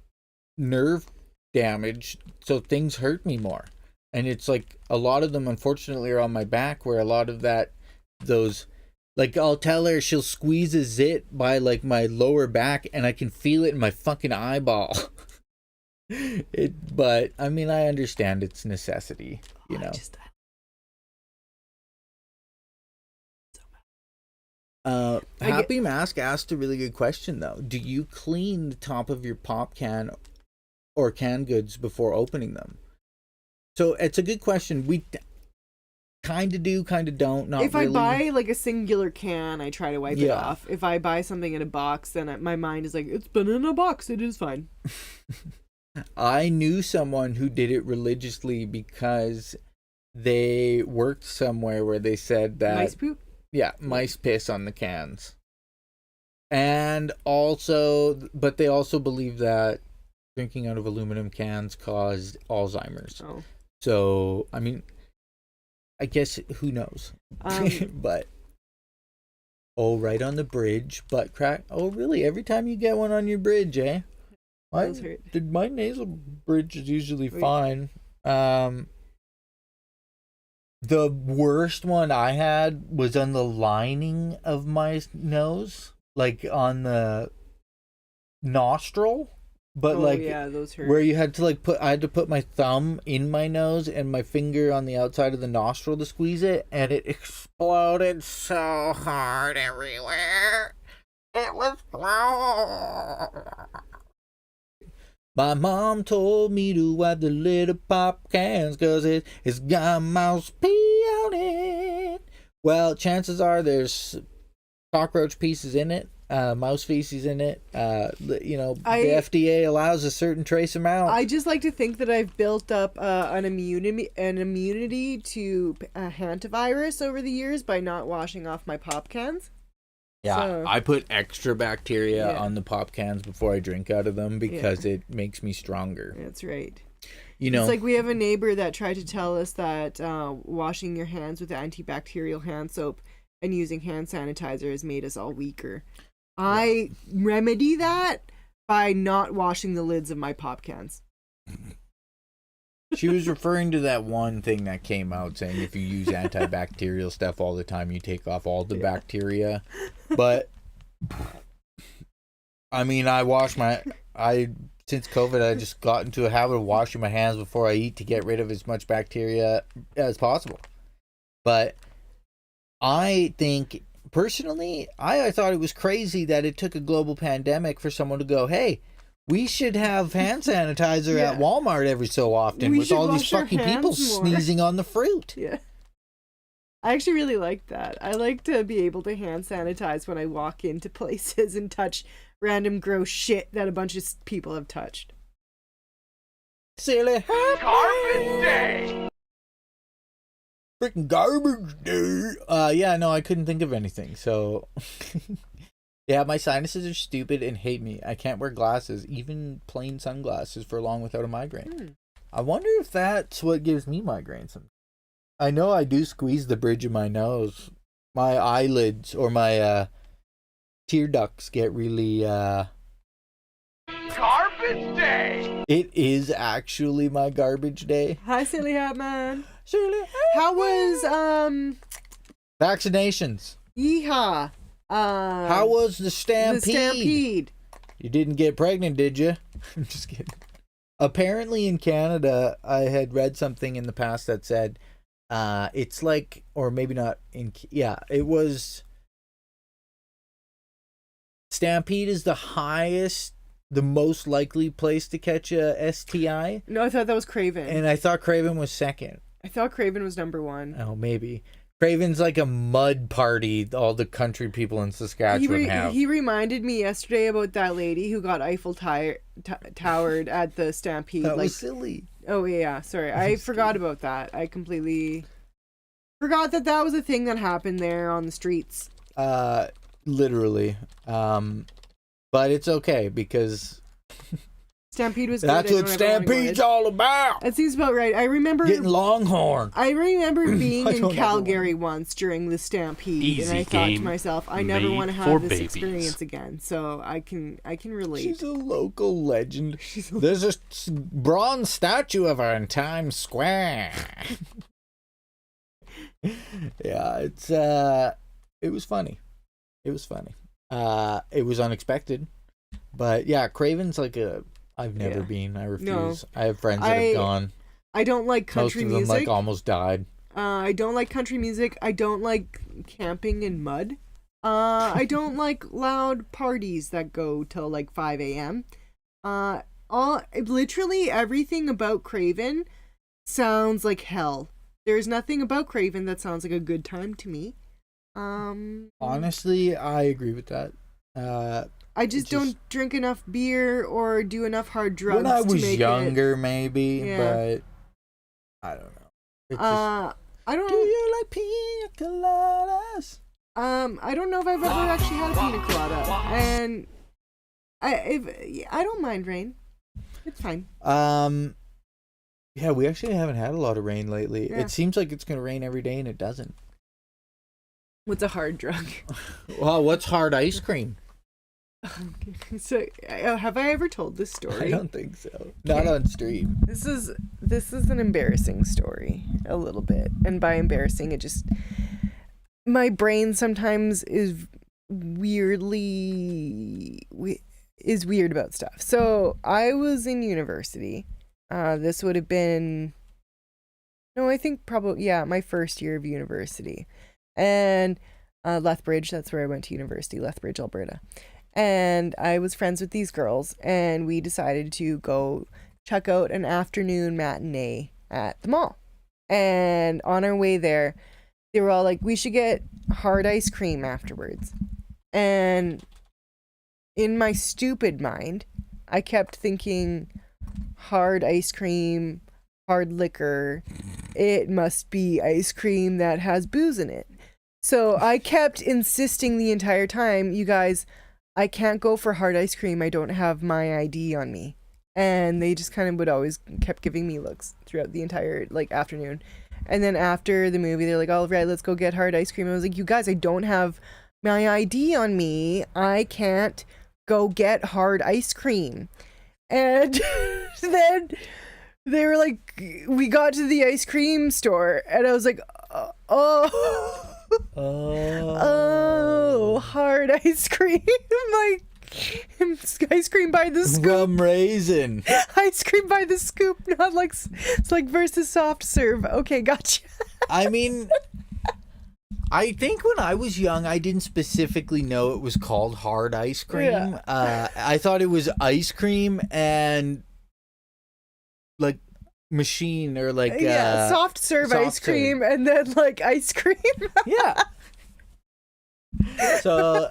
nerve damage, so things hurt me more. And it's like a lot of them, unfortunately, are on my back, where a lot of those, like I'll tell her, she'll squeeze a zit by like my lower back, and I can feel it in my fucking eyeball. But I mean, I understand it's necessity, you know. Happy Mask asked a really good question though. Do you clean the top of your pop can or canned goods before opening them? So it's a good question. We kind of do, kind of don't. Not if really. I buy like a singular can, I try to wipe it off. If I buy something in a box, then my mind is like, it's been in a box. It is fine. I knew someone who did it religiously because they worked somewhere where they said that Mice poop? Yeah, mice piss on the cans. And also, but they also believe that drinking out of aluminum cans caused Alzheimer's. Oh. So, I mean, I guess who knows? But, oh, right on the bridge, butt crack. Oh, really? Every time you get one on your bridge, eh? My nasal bridge is usually fine. The worst one I had was on the lining of my nose, like on the nostril, but those hurt. where you had to I had to put my thumb in my nose and my finger on the outside of the nostril to squeeze it, and it exploded so hard everywhere. It was My mom told me to wipe the lid of pop cans because it's got mouse pee on it. Well, chances are there's cockroach pieces in it, mouse feces in it. The FDA allows a certain trace amount. I just like to think that I've built up an immunity to hantavirus over the years by not washing off my pop cans. Yeah, so, I put extra bacteria on the pop cans before I drink out of them because it makes me stronger. That's right. You know, it's like we have a neighbor that tried to tell us that washing your hands with antibacterial hand soap and using hand sanitizer has made us all weaker. Yeah. I remedy that by not washing the lids of my pop cans. She was referring to that one thing that came out saying if you use antibacterial stuff all the time, you take off all the bacteria. But, I mean, since COVID, I just got into a habit of washing my hands before I eat to get rid of as much bacteria as possible. But I think, personally, I thought it was crazy that it took a global pandemic for someone to go, hey, we should have hand sanitizer at Walmart every so often with all these fucking people sneezing on the fruit. Yeah. I actually really like that. I like to be able to hand sanitize when I walk into places and touch random gross shit that a bunch of people have touched. Silly Garbage Day! Freaking garbage day. Yeah, no, I couldn't think of anything, so... Yeah, my sinuses are stupid and hate me. I can't wear glasses, even plain sunglasses, for long without a migraine. I wonder if that's what gives me migraines. I know I do squeeze the bridge of my nose. My eyelids or my tear ducts get really... Garbage Day! It is actually my garbage day. Hi, Silly Hat Man. Silly Hat How was, vaccinations? Yeehaw. How was the stampede? The stampede. You didn't get pregnant, did you? I'm just kidding. Apparently in Canada, I had read something in the past that said it's like, or maybe not it was Stampede is the most likely place to catch a STI. No, I thought that was Craven. And I thought Craven was second. I thought Craven was number 1. Oh, maybe. Craven's like a mud party all the country people in Saskatchewan have. He reminded me yesterday about that lady who got Eiffel Towered at the Stampede. That was silly. Oh, yeah. Sorry. I forgot about that. I completely forgot that was a thing that happened there on the streets. Literally. But it's okay because Stampede was good. that's what Stampede's all about. That seems about right. I remember getting Longhorn. I remember being in Calgary once during the Stampede, and I thought to myself, I never want to have this experience again. So I can relate. She's a local legend. There's a bronze statue of her in Times Square. Yeah, it was funny. It was funny. It was unexpected, but yeah, Craven's like I've never been. I refuse. No. I have friends that have gone. I don't like country music. Most of them like almost died. I don't like country music. I don't like camping in mud. I don't like loud parties that go till like 5 a.m. Literally everything about Craven sounds like hell. There's nothing about Craven that sounds like a good time to me. Honestly, I agree with that. I just don't drink enough beer or do enough hard drugs. When I was younger, maybe, but I don't know. It's I don't. Do you like pina coladas? I don't know if I've ever actually had a pina colada, and I don't mind rain. It's fine. Yeah, we actually haven't had a lot of rain lately. Yeah. It seems like it's gonna rain every day, and it doesn't. What's a hard drug? Well, what's hard ice cream? So, have I ever told this story? I don't think so. Not on stream. This is an embarrassing story, a little bit, and by embarrassing, it just my brain sometimes is weird about stuff. So I was in university. This would have been I think probably my first year of university, and Lethbridge. That's where I went to university, Lethbridge, Alberta. And I was friends with these girls, and we decided to go check out an afternoon matinee at the mall. And on our way there, they were all like, we should get hard ice cream afterwards. And in my stupid mind, I kept thinking, hard ice cream, hard liquor, it must be ice cream that has booze in it. So I kept insisting the entire time, you guys, I can't go for hard ice cream. I don't have my ID on me. And they just kind of would always kept giving me looks throughout the entire afternoon. And then after the movie, they're like, all right, let's go get hard ice cream. I was like, you guys, I don't have my ID on me. I can't go get hard ice cream. And then they were like, we got to the ice cream store, and I was like, oh, hard ice cream. Like, ice cream by the scoop. Rum raisin. Ice cream by the scoop, not like, it's like versus soft serve. Okay, gotcha. I mean, I think when I was young, I didn't specifically know it was called hard ice cream. Yeah. I thought it was ice cream and like machine or like soft serve ice cream and then like ice cream. Yeah. So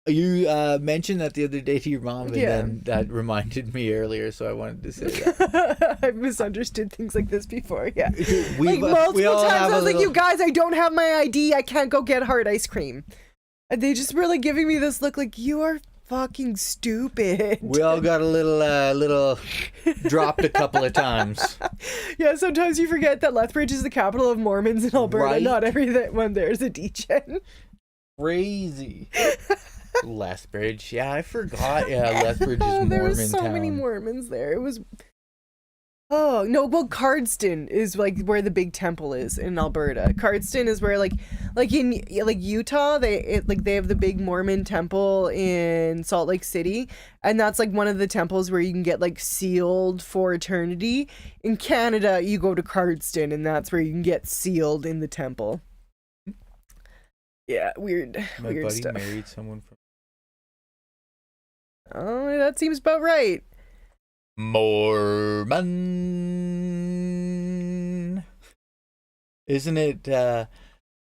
you mentioned that the other day to your mom, and then that reminded me earlier, so I wanted to say that. I've misunderstood things like this before. Yeah, we multiple times I was like, you guys, I don't have my ID, I can't go get hard ice cream. And they just were like giving me this look like, you are fucking stupid. We all got a little dropped a couple of times. Yeah, sometimes you forget that Lethbridge is the capital of Mormons in Alberta. Right? Not everyone there is a degen. Crazy. Lethbridge. Yeah, I forgot. Yeah, Lethbridge is Mormon there were so town. many Mormons there. It was Oh no! Well, Cardston is like where the big temple is in Alberta. Cardston is where like in like Utah, they have the big Mormon temple in Salt Lake City, and that's like one of the temples where you can get like sealed for eternity. In Canada, you go to Cardston, and that's where you can get sealed in the temple. Yeah, weird buddy stuff. married someone from. Oh, that seems about right. Mormon. Isn't it?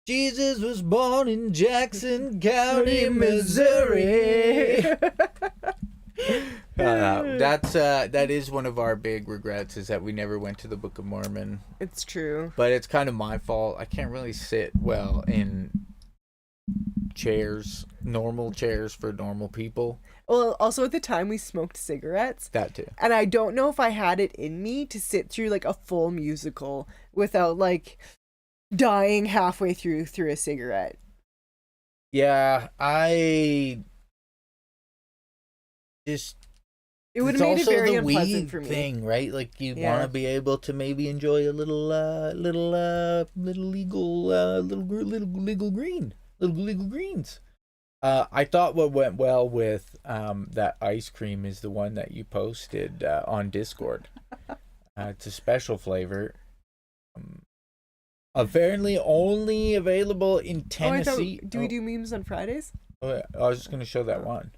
Jesus was born in Jackson County, Missouri. That is one of our big regrets, is that we never went to the Book of Mormon. It's true. But it's kind of my fault. I can't really sit well in chairs, normal chairs for normal people. Well, also at the time we smoked cigarettes. That too. And I don't know if I had it in me to sit through like a full musical without like dying halfway through a cigarette. Yeah, it would have made it very unpleasant weed for me. thing, right? Like you Yeah. want to be able to maybe enjoy a little legal greens. I thought what went well with that ice cream is the one that you posted on Discord. It's a special flavor. Apparently only available in Tennessee. Do we do memes on Fridays? Oh, yeah. I was just going to show that one.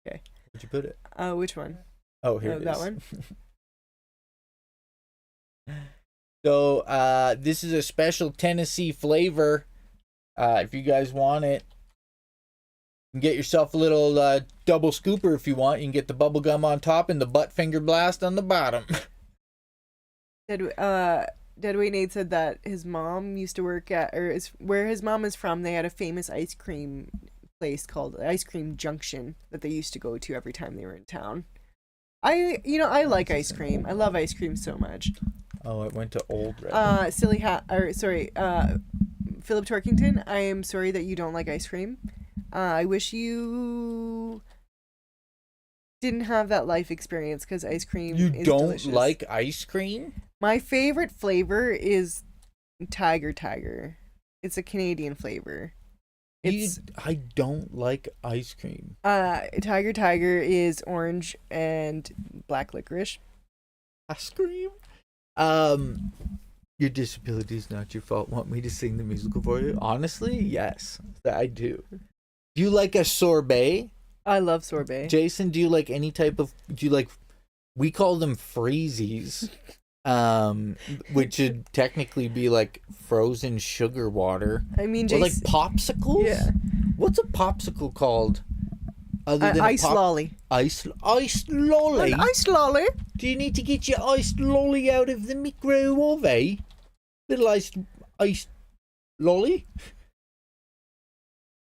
Okay. Where'd you put it? Which one? Oh, here it is. That one? So, this is a special Tennessee flavor. If you guys want it, you can get yourself a little double scooper if you want. You can get the bubble gum on top and the butt finger blast on the bottom. Deadweight Nate said that his mom used to work at, where his mom is from, they had a famous ice cream place called Ice Cream Junction that they used to go to every time they were in town. I like ice cream. I love ice cream so much. Oh, it went to Old Red. Philip Torkington, I am sorry that you don't like ice cream. I wish you didn't have that life experience, because ice cream You is don't delicious. like ice cream? My favorite flavor is Tiger. It's a Canadian flavor. I don't like ice cream. Tiger is orange and black licorice. Ice cream? Your disability is not your fault. Want me to sing the musical for you? Honestly, yes, I do. Do you like a sorbet? I love sorbet. Jason, do you like any type of... We call them freezies, which should technically be like frozen sugar water. I mean, or like popsicles? Yeah. What's a popsicle called? Other than ice lolly. Ice lolly? An ice lolly? Do you need to get your iced lolly out of the microwave? Little iced lolly?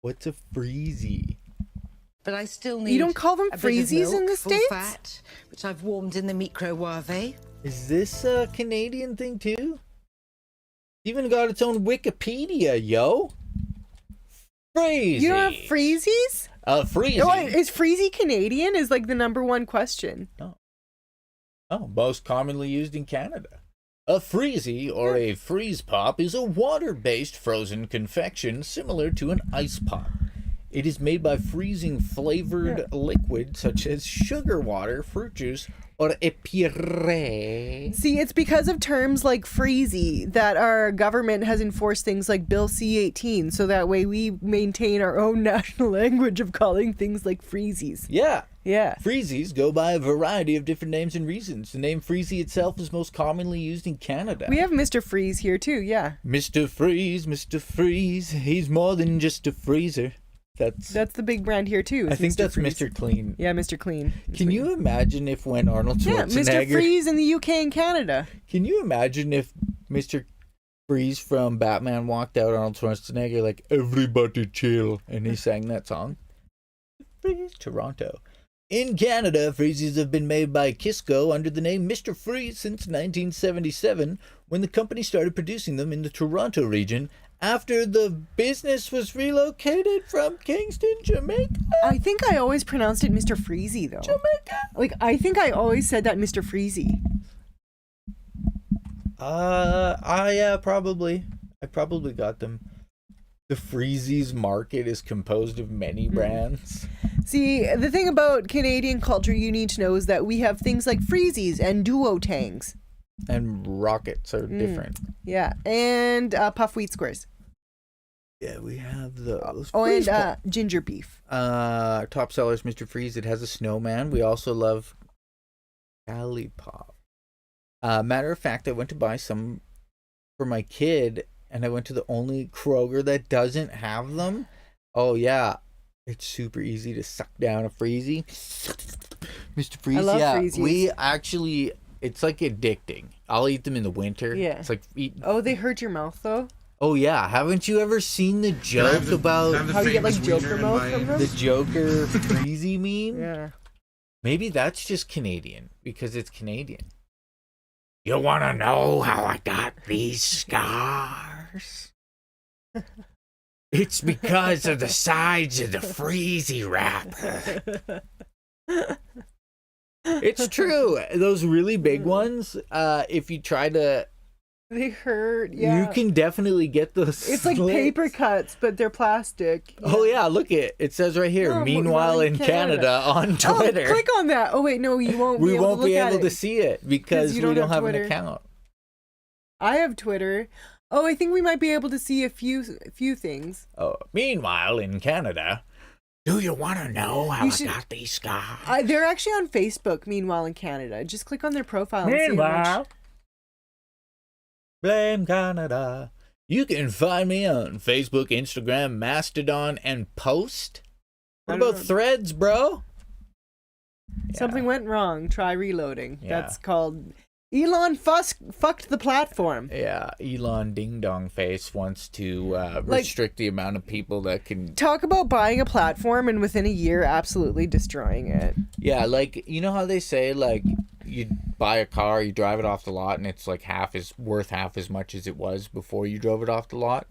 What's a freezie? But I still need. You don't call them a bit of freezies milk, in the full States? fat, which I've warmed in the microwave. Is this a Canadian thing too? Even got its own Wikipedia, yo. Freezies. You don't have freezies? A freezie. Oh, is freezy Canadian? Is like the number one question. Oh, most commonly used in Canada. A freezie or a freeze pop is a water-based frozen confection similar to an ice pop. It is made by freezing flavored liquid such as sugar water, fruit juice, or a puree. See, it's because of terms like freezy that our government has enforced things like Bill C-18, so that way we maintain our own national language of calling things like freezies. Yeah. Yeah. Freezies go by a variety of different names and reasons. The name freezy itself is most commonly used in Canada. We have Mr. Freeze here too, yeah. Mr. Freeze, he's more than just a freezer. That's the big brand here too. I think that's Freeze. Mr. Clean. Yeah, Mr. Clean. Can you imagine if when Arnold Schwarzenegger... Yeah, Mr. Freeze in the UK and Canada. Can you imagine if Mr. Freeze from Batman walked out, Arnold Schwarzenegger, like, everybody chill, and he sang that song? Freeze, Toronto. In Canada, freezies have been made by Kisco under the name Mr. Freeze since 1977, when the company started producing them in the Toronto region after the business was relocated from Kingston, Jamaica. I think I always pronounced it Mr. Freezy though. Jamaica. Like, I think I always said that Mr. Freezy. Probably. I probably got them. The Freezies market is composed of many brands. See, the thing about Canadian culture you need to know is that we have things like Freezies and Duotangs. And rockets are different. Yeah, and puff wheat squares. Yeah, we have those. Oh, and ginger beef. Top sellers, Mr. Freeze. It has a snowman. We also love Cali Pop. Matter of fact, I went to buy some for my kid, and I went to the only Kroger that doesn't have them. Oh, yeah. It's super easy to suck down a Freezy. Mr. Freeze, I love Freezies. We actually, it's like addicting. I'll eat them in the winter. Yeah. It's like eating. Oh, they hurt your mouth, though? Oh, yeah. Haven't you ever seen the joke about how you get, like, Joker mouth from them? the Joker Freezy meme? Yeah. Maybe that's just Canadian, because it's Canadian. You want to know how I got these scars? It's because of the sides of the Freezy wrapper. It's true. Those really big ones, if you try to... They hurt, yeah. You can definitely get those It's like slits. paper cuts, but they're plastic. Oh, yeah, look it says right here, No, meanwhile in Canada on Twitter. Oh, click on that. Oh, wait, no, you won't We be able won't to look be at able it. to see it because you we don't don't have have an Twitter. account. I have Twitter. Oh, I think we might be able to see a few things. Oh, meanwhile in Canada, do you want to know how You I should- got these scars? They're actually on Facebook, Meanwhile in Canada. Just click on their profile and see how much... Blame Canada. You can find me on Facebook, Instagram, Mastodon, and Post. What I don't about know. Threads, bro? Something went wrong. Try reloading. Yeah. That's called... Elon fucked the platform. Yeah, Elon Ding Dong Face wants to restrict the amount of people that can... Talk about buying a platform and within a year absolutely destroying it. Yeah, like, you know how they say, like, you buy a car, you drive it off the lot, and it's like worth half as much as it was before you drove it off the lot?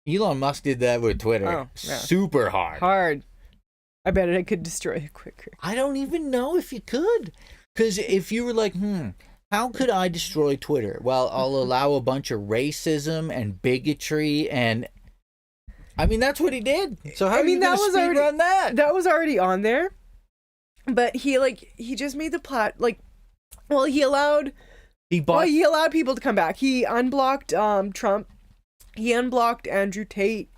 Elon Musk did that with Twitter. Oh, yeah. Super hard. Hard. I bet I could destroy it quicker. I don't even know if you could. Because if you were like, how could I destroy Twitter? Well, I'll allow a bunch of racism and bigotry and... I mean, that's what he did. So how are you going to speedrun that? That was already on there. But he just made the he allowed people to come back. He unblocked Trump. He unblocked Andrew Tate.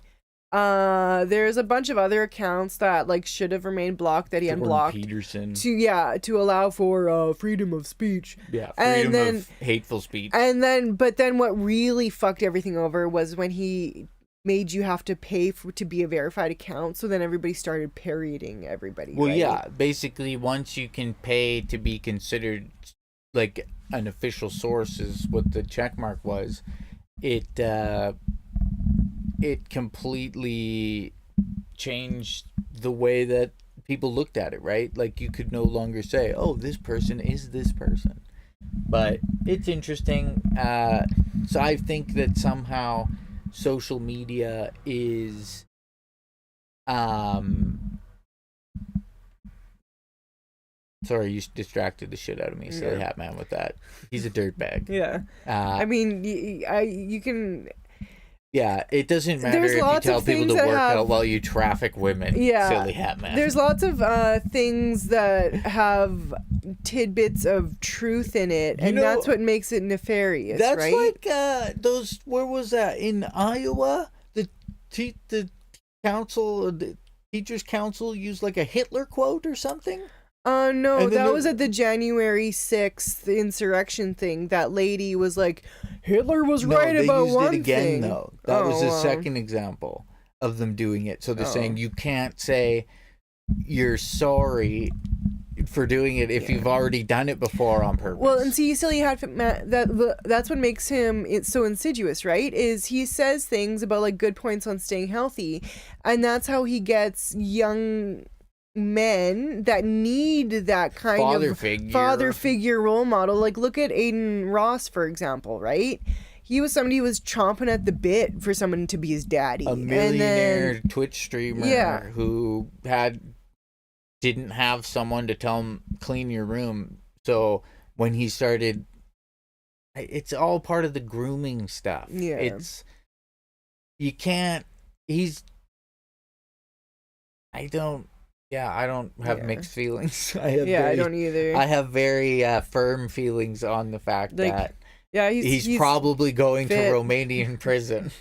There's a bunch of other accounts that should have remained blocked that he unblocked. Peterson. To allow for freedom of speech. Yeah, freedom of hateful speech. But then what really fucked everything over was when he made you have to pay to be a verified account, so then everybody started parodying everybody. Well, right? yeah, basically once you can pay to be considered like an official source is what the check mark was, it completely changed the way that people looked at it, right? Like you could no longer say, oh, this person is this person. But it's interesting. So I think that somehow social media is sorry, you distracted the shit out of me, silly hat man, with that. He's a dirtbag. Yeah. I mean, you can... Yeah, it doesn't matter There's if you lots tell of people things to that work have- out while you traffic women. Yeah. Silly hat man. There's lots of things that have tidbits of truth in it, and that's what makes it nefarious, That's right? like those. Where was that in Iowa? The council, the teachers' council, used like a Hitler quote or something. No, And then that was at the January 6th insurrection thing. That lady was like, Hitler was right they about used one it again, thing. though. That was the wow. second example of them doing it. So they're saying you can't say you're sorry for doing it if you've already done it before on purpose. Well, and see, silly hat that's what makes him so insidious, right? Is he says things about like good points on staying healthy, and that's how he gets young men that need that kind of father figure role model. Like look at Aiden Ross, for example, right? He was somebody who was chomping at the bit for someone to be his daddy. A millionaire Twitch streamer who didn't have someone to tell him clean your room. So when he started it's all part of the grooming stuff. Yeah. It's, you can't, I don't have mixed feelings. I don't either. I have very firm feelings on the fact Like, that yeah, he's probably going to Romanian prison.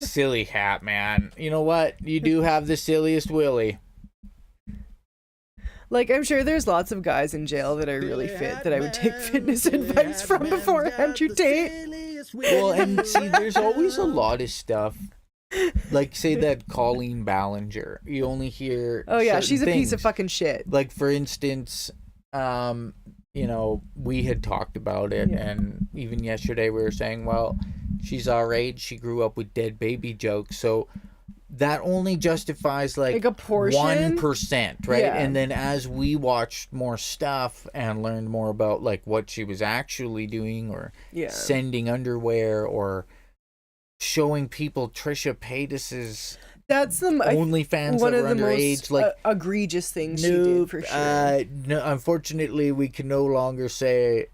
Silly hat, man. You know what? You do have the silliest willy. Like, I'm sure there's lots of guys in jail that are really fit that I would take fitness advice from before Andrew Tate. Well, and see, there's always a lot of stuff. Like, say that Colleen Ballinger. You only hear. Oh, yeah, she's a piece things. of fucking shit. Like, for instance, you know, we had talked about it, and even yesterday we were saying, well, she's our age, she grew up with dead baby jokes, so that only justifies like a portion, 1%, right? Yeah. And then as we watched more stuff and learned more about like what she was actually doing, or sending underwear, or showing people Trisha Paytas's that's the OnlyFans one that of were the underage, most like egregious things she did for sure. No, unfortunately, we can no longer say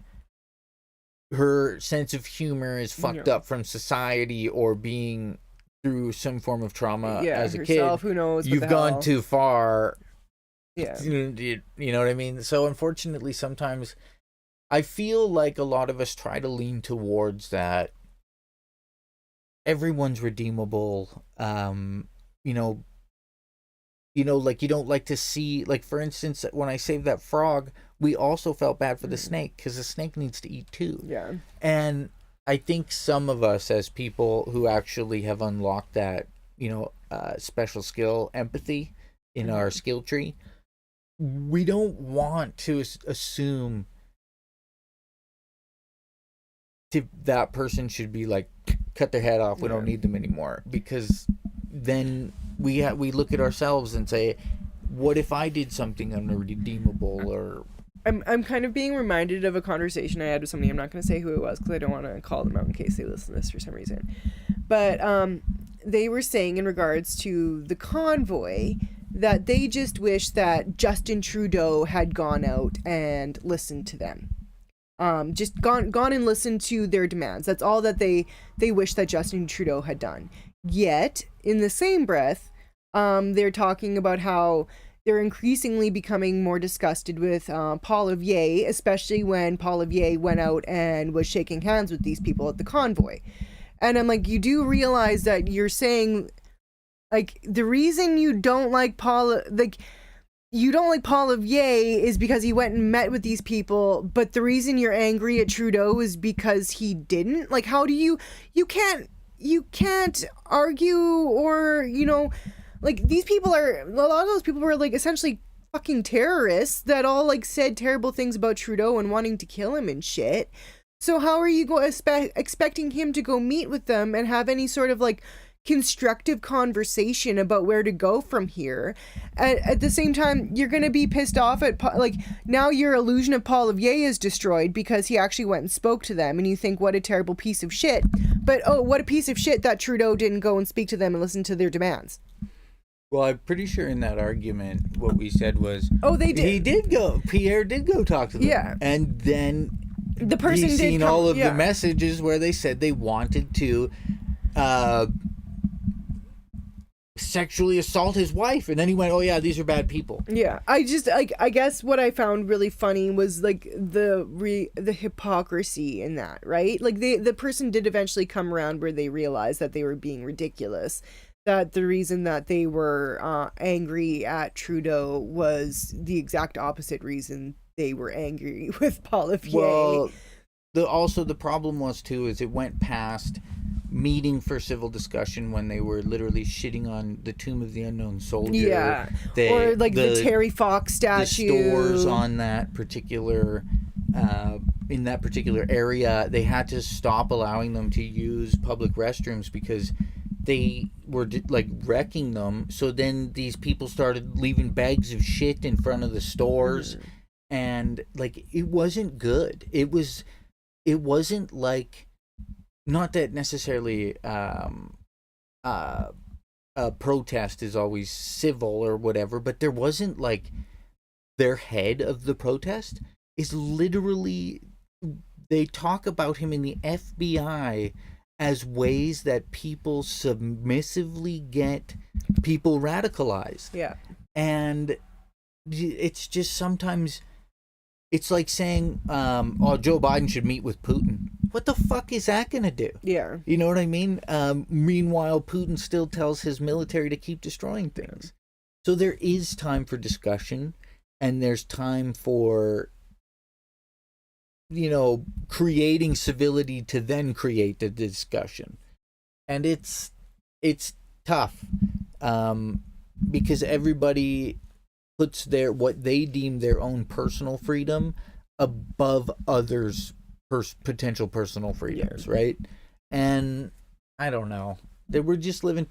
her sense of humor is fucked up from society or being through some form of trauma as a herself, kid. who knows? You've gone too far. Yeah. You know what I mean? So unfortunately, sometimes I feel like a lot of us try to lean towards that. Everyone's redeemable. Like you don't like to see, like, for instance, when I saved that frog, we also felt bad for the snake because the snake needs to eat too. Yeah. And I think some of us, as people who actually have unlocked that, special skill, empathy, in our skill tree, we don't want to assume that person should be like, cut their head off, we don't need them anymore, because then we look at ourselves and say, what if I did something unredeemable? Or I'm kind of being reminded of a conversation I had with somebody. I'm not going to say who it was because I don't want to call them out in case they listen to this for some reason. But they were saying in regards to the convoy that they just wish that Justin Trudeau had gone out and listened to them. Just gone and listened to their demands. That's all that they wish that Justin Trudeau had done. Yet, in the same breath, they're talking about how they're increasingly becoming more disgusted with Poilievre, especially when Poilievre went out and was shaking hands with these people at the convoy. And I'm like, you do realize that you're saying, like, the reason you don't like Poilievre is because he went and met with these people, but the reason you're angry at Trudeau is because he didn't? Like, how do you can't argue, or, like, these people a lot of those people were, like, essentially fucking terrorists that all, like, said terrible things about Trudeau and wanting to kill him and shit. So how are you expecting him to go meet with them and have any sort of, like, constructive conversation about where to go from here? At the same time, you're going to be pissed off at, like, now your illusion of Poilievre is destroyed because he actually went and spoke to them, and you think, what a terrible piece of shit. But, oh, what a piece of shit that Trudeau didn't go and speak to them and listen to their demands. Well, I'm pretty sure in that argument, what we said was, they did. He did go. Pierre did go talk to them. Yeah. And then the person he's did seen all of the messages where they said they wanted to sexually assault his wife, and then he went, oh yeah, these are bad people. Yeah, I just, like, I guess what I found really funny was, like, the hypocrisy in that, right? Like, the person did eventually come around where they realized that they were being ridiculous, that the reason that they were angry at Trudeau was the exact opposite reason they were angry with Poilievre. Well, the problem was too is it went past meeting for civil discussion when they were literally shitting on the Tomb of the Unknown Soldier. Yeah, or like the Terry Fox statue. The stores on that particular in that particular area, they had to stop allowing them to use public restrooms because they were like wrecking them. So then these people started leaving bags of shit in front of the stores, and like it wasn't good. It wasn't like, not that necessarily a protest is always civil or whatever, but there wasn't like, their head of the protest is literally they talk about him in the FBI as ways that people submissively get people radicalized. Yeah. And it's just sometimes it's like saying, oh, Joe Biden should meet with Putin. What the fuck is that going to do? Yeah. You know what I mean? Meanwhile, Putin still tells his military to keep destroying things. So there is time for discussion, and there's time for, creating civility to then create the discussion. And it's tough, because everybody puts what they deem their own personal freedom above others' potential personal freedoms, right? And I don't know. We're just living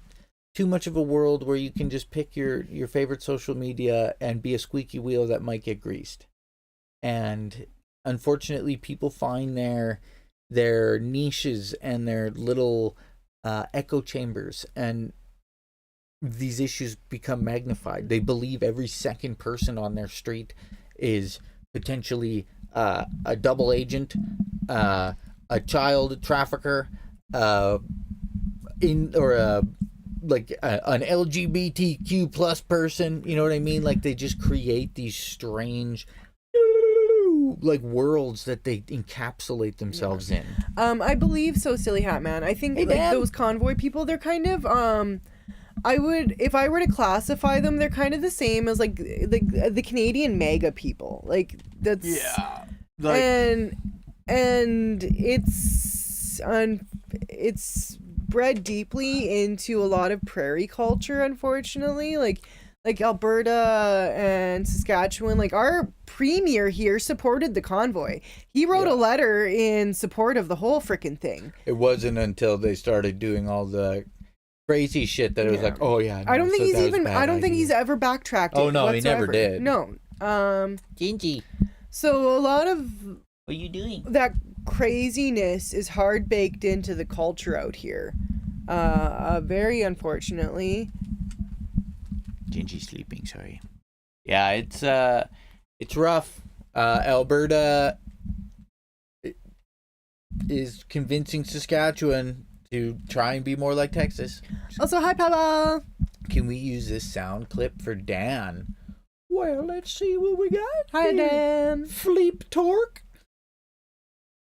too much of a world where you can just pick your favorite social media and be a squeaky wheel that might get greased. And unfortunately, people find their niches and their little echo chambers, and these issues become magnified. They believe every second person on their street is potentially a double agent, a child trafficker, an LGBTQ plus person. You know what I mean? Like, they just create these strange worlds that they encapsulate themselves in. I believe so, Silly Hat Man. I think those convoy people, they're kind of if I were to classify them, they're kind of the same as the Canadian MAGA people. Like, that's and it's bred deeply into a lot of prairie culture, unfortunately. Like Alberta and Saskatchewan, like our premier here supported the convoy. He wrote a letter in support of the whole frickin' thing. It wasn't until they started doing all the crazy shit that it was like, oh yeah. No, I don't think he's ever backtracked. Oh no, whatsoever. he never did. No. Jinjee, so a lot of what are you doing? That craziness is hard baked into the culture out here. Very unfortunately. Jinjee sleeping, sorry. Yeah, it's rough. Alberta is convincing Saskatchewan to try and be more like Texas. Also, hi, Papa. Can we use this sound clip for Dan? Well, let's see what we got. Hi, Dan. Fleep Torque.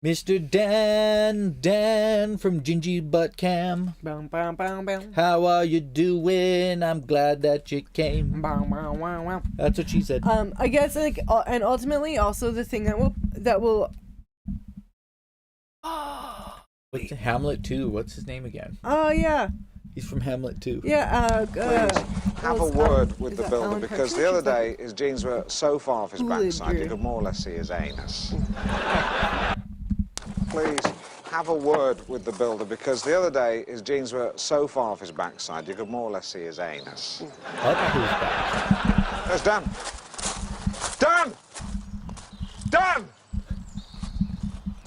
Mr. Dan from Jinjee Butt Cam. Bow, bow, bow, bow. How are you doing? I'm glad that you came. Bow, bow, wow, wow. That's what she said. I guess and ultimately also the thing that will. What's Hamlet 2? What's his name again? Oh yeah. He's from Hamlet 2. Yeah. Have a word with the builder, because the other day his jeans were so far off his backside you could more or less see his anus. Please have a word with the builder, because the other day his jeans were so far off his backside you could more or less see his anus. Up his back. There's Dan. Dan! Dan!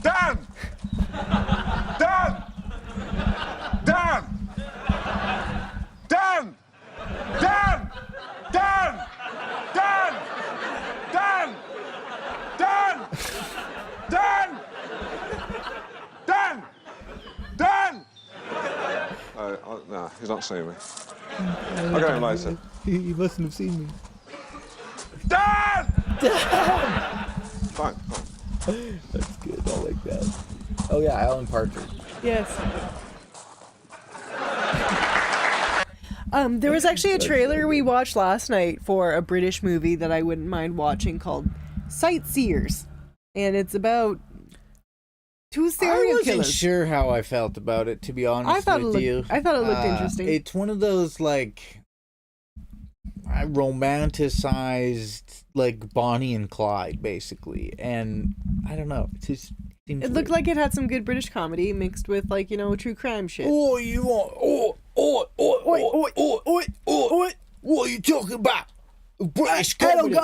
Dan! Dan! Dan! Dan! Dan! Dan! Dan! Dan! Dan! Dan! Dan! Dan! No, he's not seeing me. I'll get him later. He mustn't have seen me. Dan! Dan! Fine. That's good. I like that. Oh yeah, Alan Partridge. Yes. There was actually a trailer we watched last night for a British movie that I wouldn't mind watching called Sightseers, and it's about two serial I wasn't killers. sure how I felt about it, to be honest I thought with you. I thought it looked interesting. It's one of those romanticized Bonnie and Clyde, basically, and I don't know. It just seems It looked like it had some good British comedy mixed with true crime shit. Oh, you want? What are you talking about? British comedy.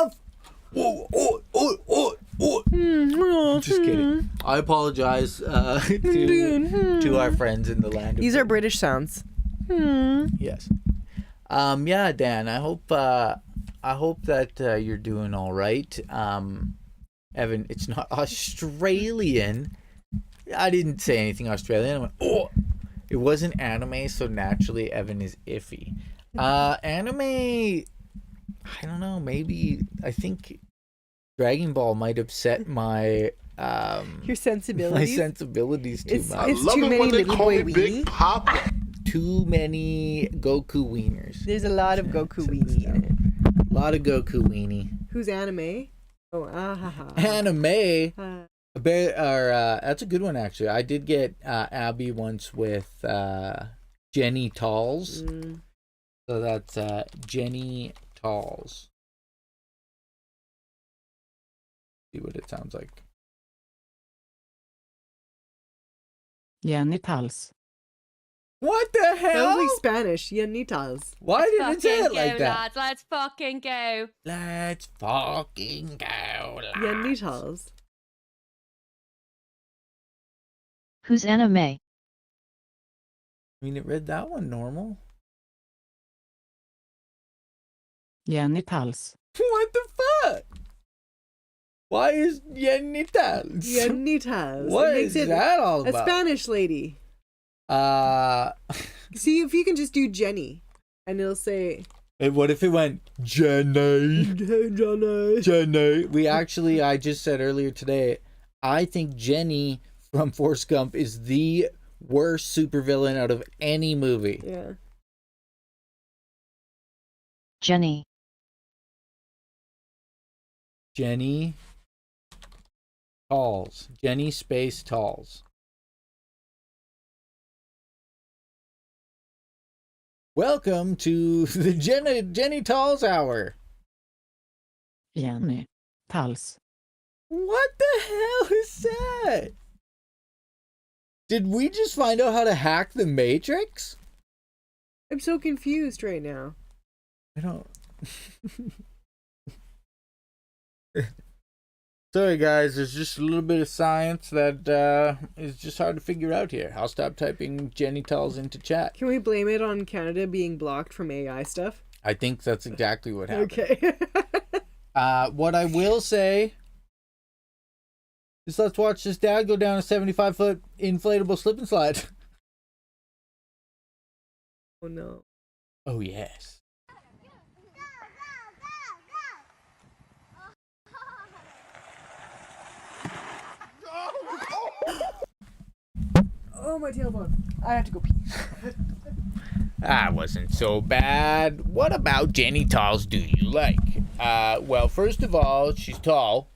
Just kidding. I apologize to our friends in the land. These are British sounds. Yes. Yeah, Dan. I hope that you're doing all right. Evan, it's not Australian. I didn't say anything Australian. I went, oh, it wasn't anime, so naturally Evan is iffy. Anime, I don't know, maybe, I think Dragon Ball might upset my your sensibilities. My sensibilities too much. It's too many little boy weenie. Too many Goku wieners. There's a lot of Goku weenie in it. A lot of Goku weenie. Who's anime? Oh, Anime. That's a good one actually. I did get Abby once with Jenny Talls. So that's Jenny Talls. See what it sounds like. Genitals. What the hell? That was like Spanish. Genitas. Why did it say it like that? Lads, let's fucking go. Let's fucking go, lads. Genitas. Who's anime? I mean, it read that one normal. Genitals. What the fuck? Why is genitals? Genitas. What is that all a about? Spanish lady. See if you can just do Jenny, and it'll say. What if it went Jenny? Jenny. Jenny. I just said earlier today, I think Jenny from Forrest Gump is the worst supervillain out of any movie. Yeah. Jenny. Jenny Talls. Jenny Space Talls. Welcome to the Jenny Talls Hour. Jenny Talls. What the hell is that? Did we just find out how to hack the Matrix? I'm so confused right now. I don't. Sorry, guys. There's just a little bit of science that is just hard to figure out here. I'll stop typing Jenny Talls into chat. Can we blame it on Canada being blocked from AI stuff? I think that's exactly what happened. Okay. What I will say is let's watch this dad go down a 75-foot inflatable slip and slide. Oh, no. Oh, yes. Oh, my tailbone. I have to go pee. That wasn't so bad. What about Jenny Talls do you like? Well, first of all, she's tall.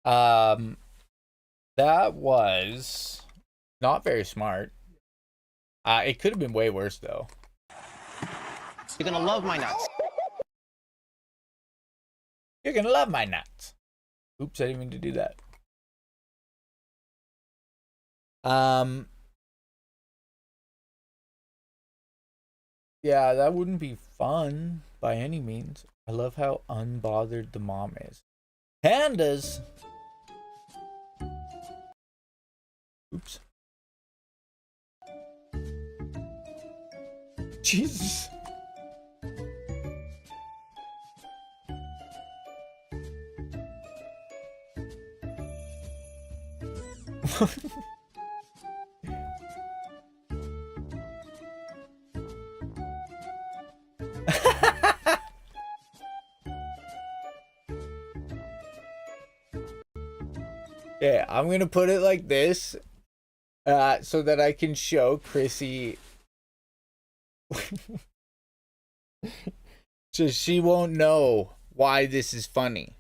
That was not very smart. It could have been way worse, though. You're gonna love my nuts. You're gonna love my nuts. Oops, I didn't mean to do that. Yeah, that wouldn't be fun by any means. I love how unbothered the mom is. Pandas. Oops. Jesus. Yeah, I'm gonna put it like this, so that I can show Krissy, so she won't know why this is funny.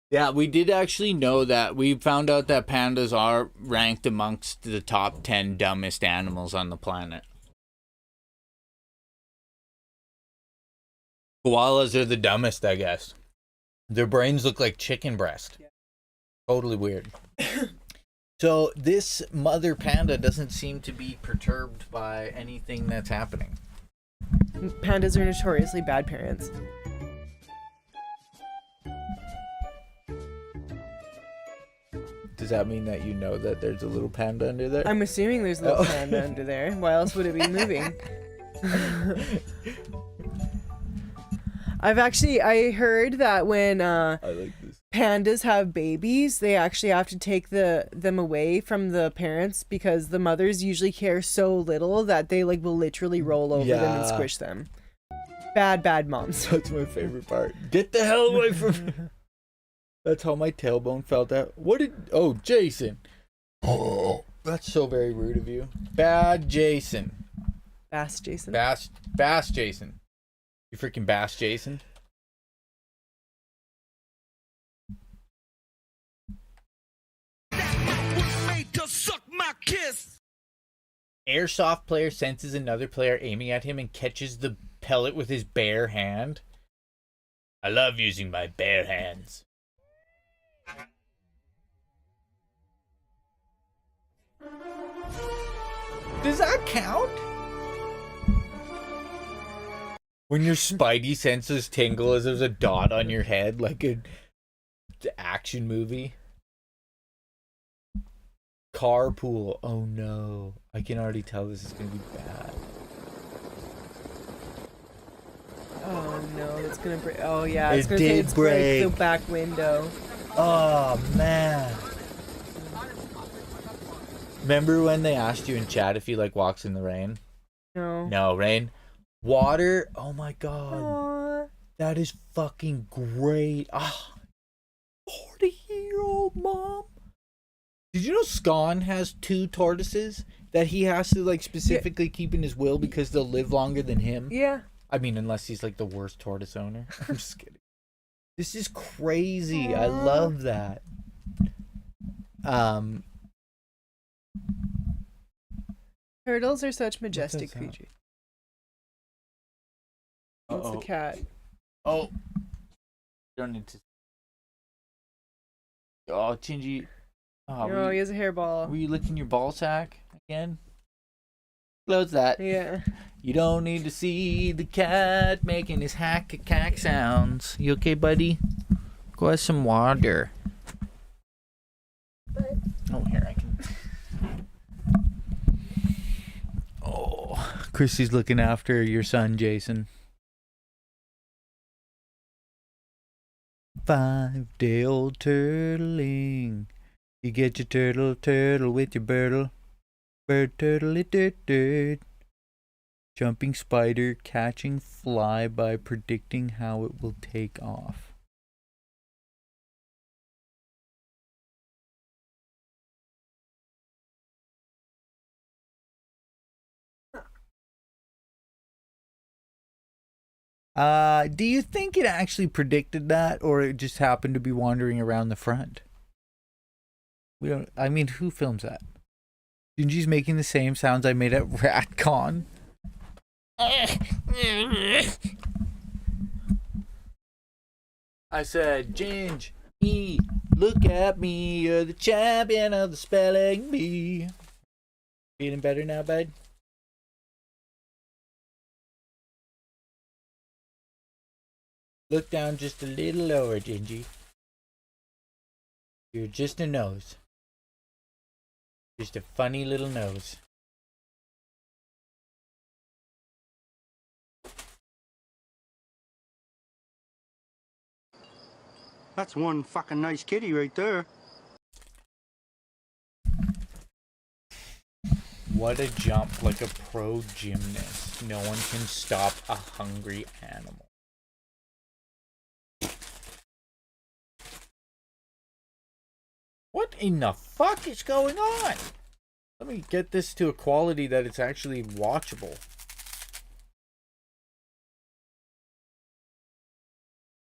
Yeah, we did actually know that. We found out that pandas are ranked amongst the top 10 dumbest animals on the planet. Koalas are the dumbest, I guess. Their brains look like chicken breast. Yeah. Totally weird. So this mother panda doesn't seem to be perturbed by anything that's happening. Pandas are notoriously bad parents. Does that mean that you know that there's a little panda under there? I'm assuming there's a little panda under there. Why else would it be moving? I heard that when I like this. pandas have babies, they actually have to take them away from the parents because the mothers usually care so little that they like will literally roll over them and Yeah. squish them. Bad moms. That's my favorite part. Get the hell away from me. That's how my tailbone felt out. Oh, Jason. Oh, that's so very rude of you. Bad Jason. Bass Jason. Bass Jason. You freaking Bass Jason. Airsoft player senses another player aiming at him and catches the pellet with his bare hand. I love using my bare hands. Does that count? When your spidey senses tingle as there's a dot on your head like a action movie. Carpool. Oh no. I can already tell this is going to be bad. Oh no, it's gonna break. Oh yeah, It it's gonna say did it's break the break. back window. Oh man. Remember when they asked you in chat if you like walks in the rain? No. No, rain. Water. Oh my god. Aww. That is fucking great. Ah. 40-year-old mom. Did you know Scon has 2 tortoises that he has to like specifically keep in his will because they'll live longer than him? Yeah. I mean, unless he's like the worst tortoise owner. I'm just kidding. This is crazy. I love that. Turtles are such majestic that? creatures. It's the cat. Oh. Don't need to. Oh, Jinjee. Oh, he has a hairball. Were you licking your ball sack again? Close that. Yeah. You don't need to see the cat making his hack-a-cack sounds. You okay, buddy? Go have some water. Oh, here I can. Oh, Krissy's looking after your son, Jason. 5-day-old turtling. You get your turtle with your birdle. Bird turtle it. Jumping spider catching fly by predicting how it will take off. Do you think it actually predicted that, or it just happened to be wandering around the front? We don't. I mean, who films that? Jinjee's making the same sounds I made at RatCon. I said, Ginge, look at me, you're the champion of the spelling bee. Feeling better now, bud? Look down just a little lower, Jinjee. You're just a nose. Just a funny little nose. That's one fucking nice kitty right there. What a jump, like a pro gymnast. No one can stop a hungry animal. What in the fuck is going on? Let me get this to a quality that it's actually watchable.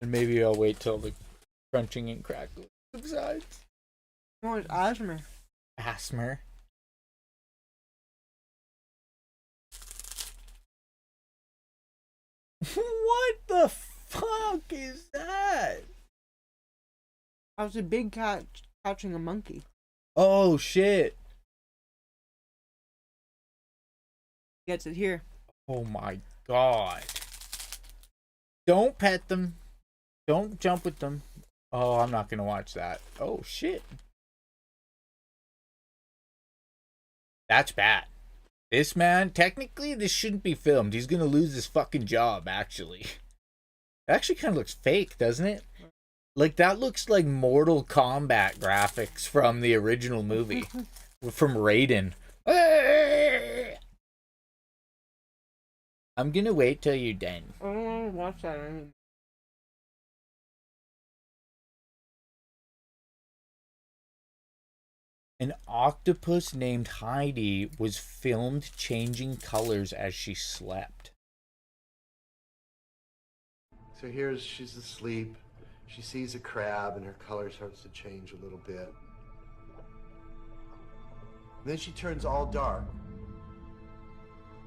And maybe I'll wait till the crunching and crackling subsides. Oh, it's asthma. Asthma. What the fuck is that? I was a big cat catching a monkey. Oh shit. Gets it here. Oh my god. Don't pet them. Don't jump with them. Oh, I'm not gonna watch that. Oh shit. That's bad. This man, technically, this shouldn't be filmed. He's gonna lose his fucking job, actually. It actually kind of looks fake, doesn't it? Like, that looks like Mortal Kombat graphics from the original movie. From Raiden. I'm gonna wait till you're done. I don't want to watch that. An octopus named Heidi was filmed changing colors as she slept. So she's asleep. She sees a crab and her color starts to change a little bit. Then she turns all dark.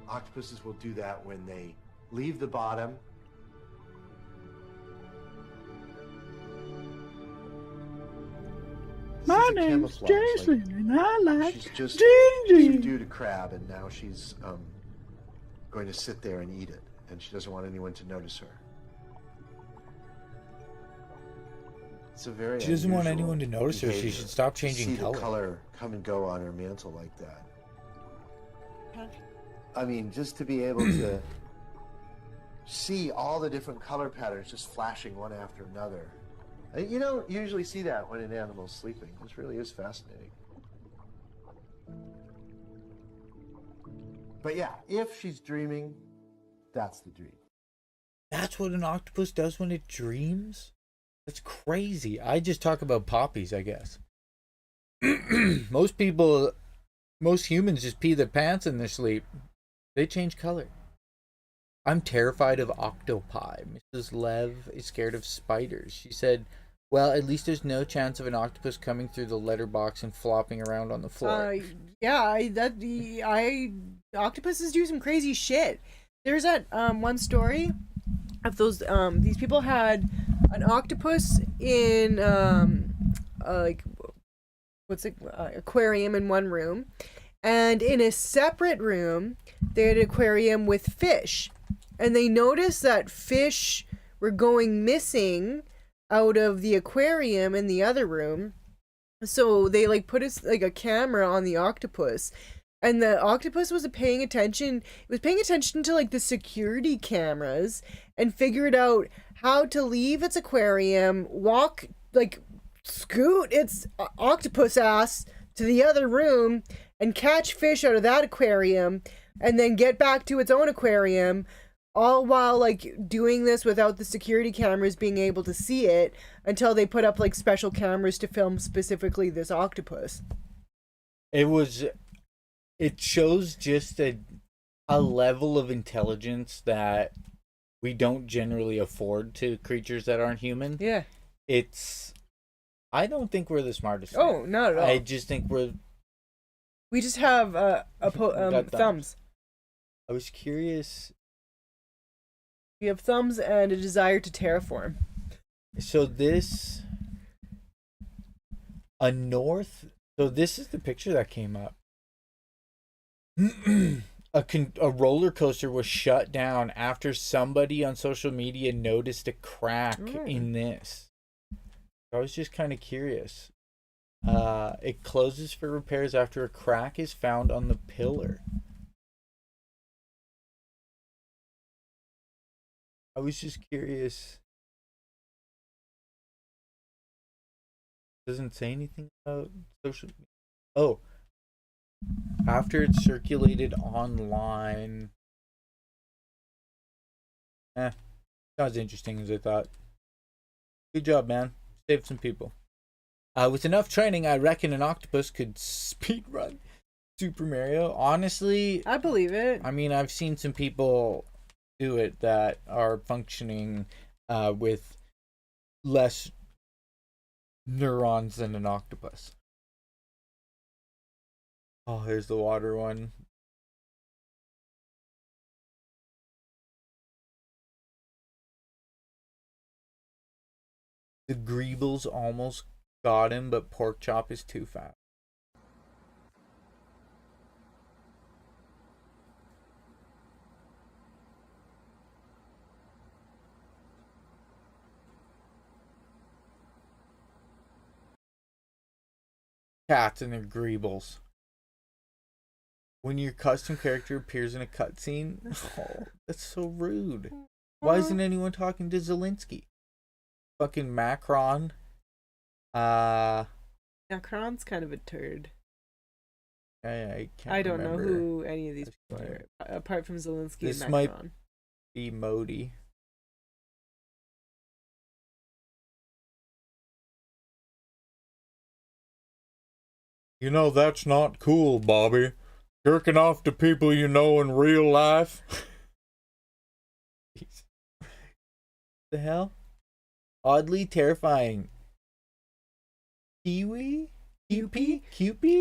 Octopuses will do that when they leave the bottom. My name's Jason, and I like she's just Jinjee. subdued a crab, and now she's going to sit there and eat it, and she doesn't want anyone to notice her. It's a very She doesn't want unusual anyone to notice her. She behavior should stop to changing see color. the color come and go on her mantle like that. I mean, just to be able to see all the different color patterns just flashing one after another. You don't usually see that when an animal's sleeping. This really is fascinating. But yeah, if she's dreaming, that's the dream. That's what an octopus does when it dreams? That's crazy. I just talk about poppies, I guess. Most humans just pee their pants in their sleep. They change color. I'm terrified of octopi. Mrs. Lev is scared of spiders. She said, well, at least there's no chance of an octopus coming through the letterbox and flopping around on the floor. Octopuses do some crazy shit. There's that one story of those these people had an octopus in aquarium in one room, and in a separate room they had an aquarium with fish, and they noticed that fish were going missing out of the aquarium in the other room. So they put a camera on the octopus, and the octopus was paying attention. It was paying attention to the security cameras and figured out how to leave its aquarium, scoot its octopus ass to the other room and catch fish out of that aquarium, and then get back to its own aquarium, all while doing this without the security cameras being able to see it, until they put up special cameras to film specifically this octopus. It shows just a level of intelligence that we don't generally afford to creatures that aren't human. Yeah. I don't think we're the smartest. Oh, not at all. I just think we just have thumbs. I was curious. We have thumbs and a desire to terraform. So this is the picture that came up. A roller coaster was shut down after somebody on social media noticed a crack in this. I was just kind of curious. It closes for repairs after a crack is found on the pillar. I was just curious. Doesn't say anything about social media. Oh. After it circulated online. Not as interesting as I thought. Good job, man. Saved some people. With enough training, I reckon an octopus could speedrun Super Mario. Honestly, I believe it. I mean, I've seen some people do it that are functioning with less neurons than an octopus. Oh, here's the water one. The Greebles almost got him, but Pork Chop is too fast. Cats and their Greebles. When your custom character appears in a cutscene? Oh, that's so rude. Why isn't anyone talking to Zelensky? Fucking Macron. Macron's kind of a turd. I can't I don't know remember. who any of these people are, apart from Zelensky This and might Macron. be Modi. You know, that's not cool, Bobby. Jerking off to people you know in real life. The hell? Oddly terrifying. Kiwi? Cupie?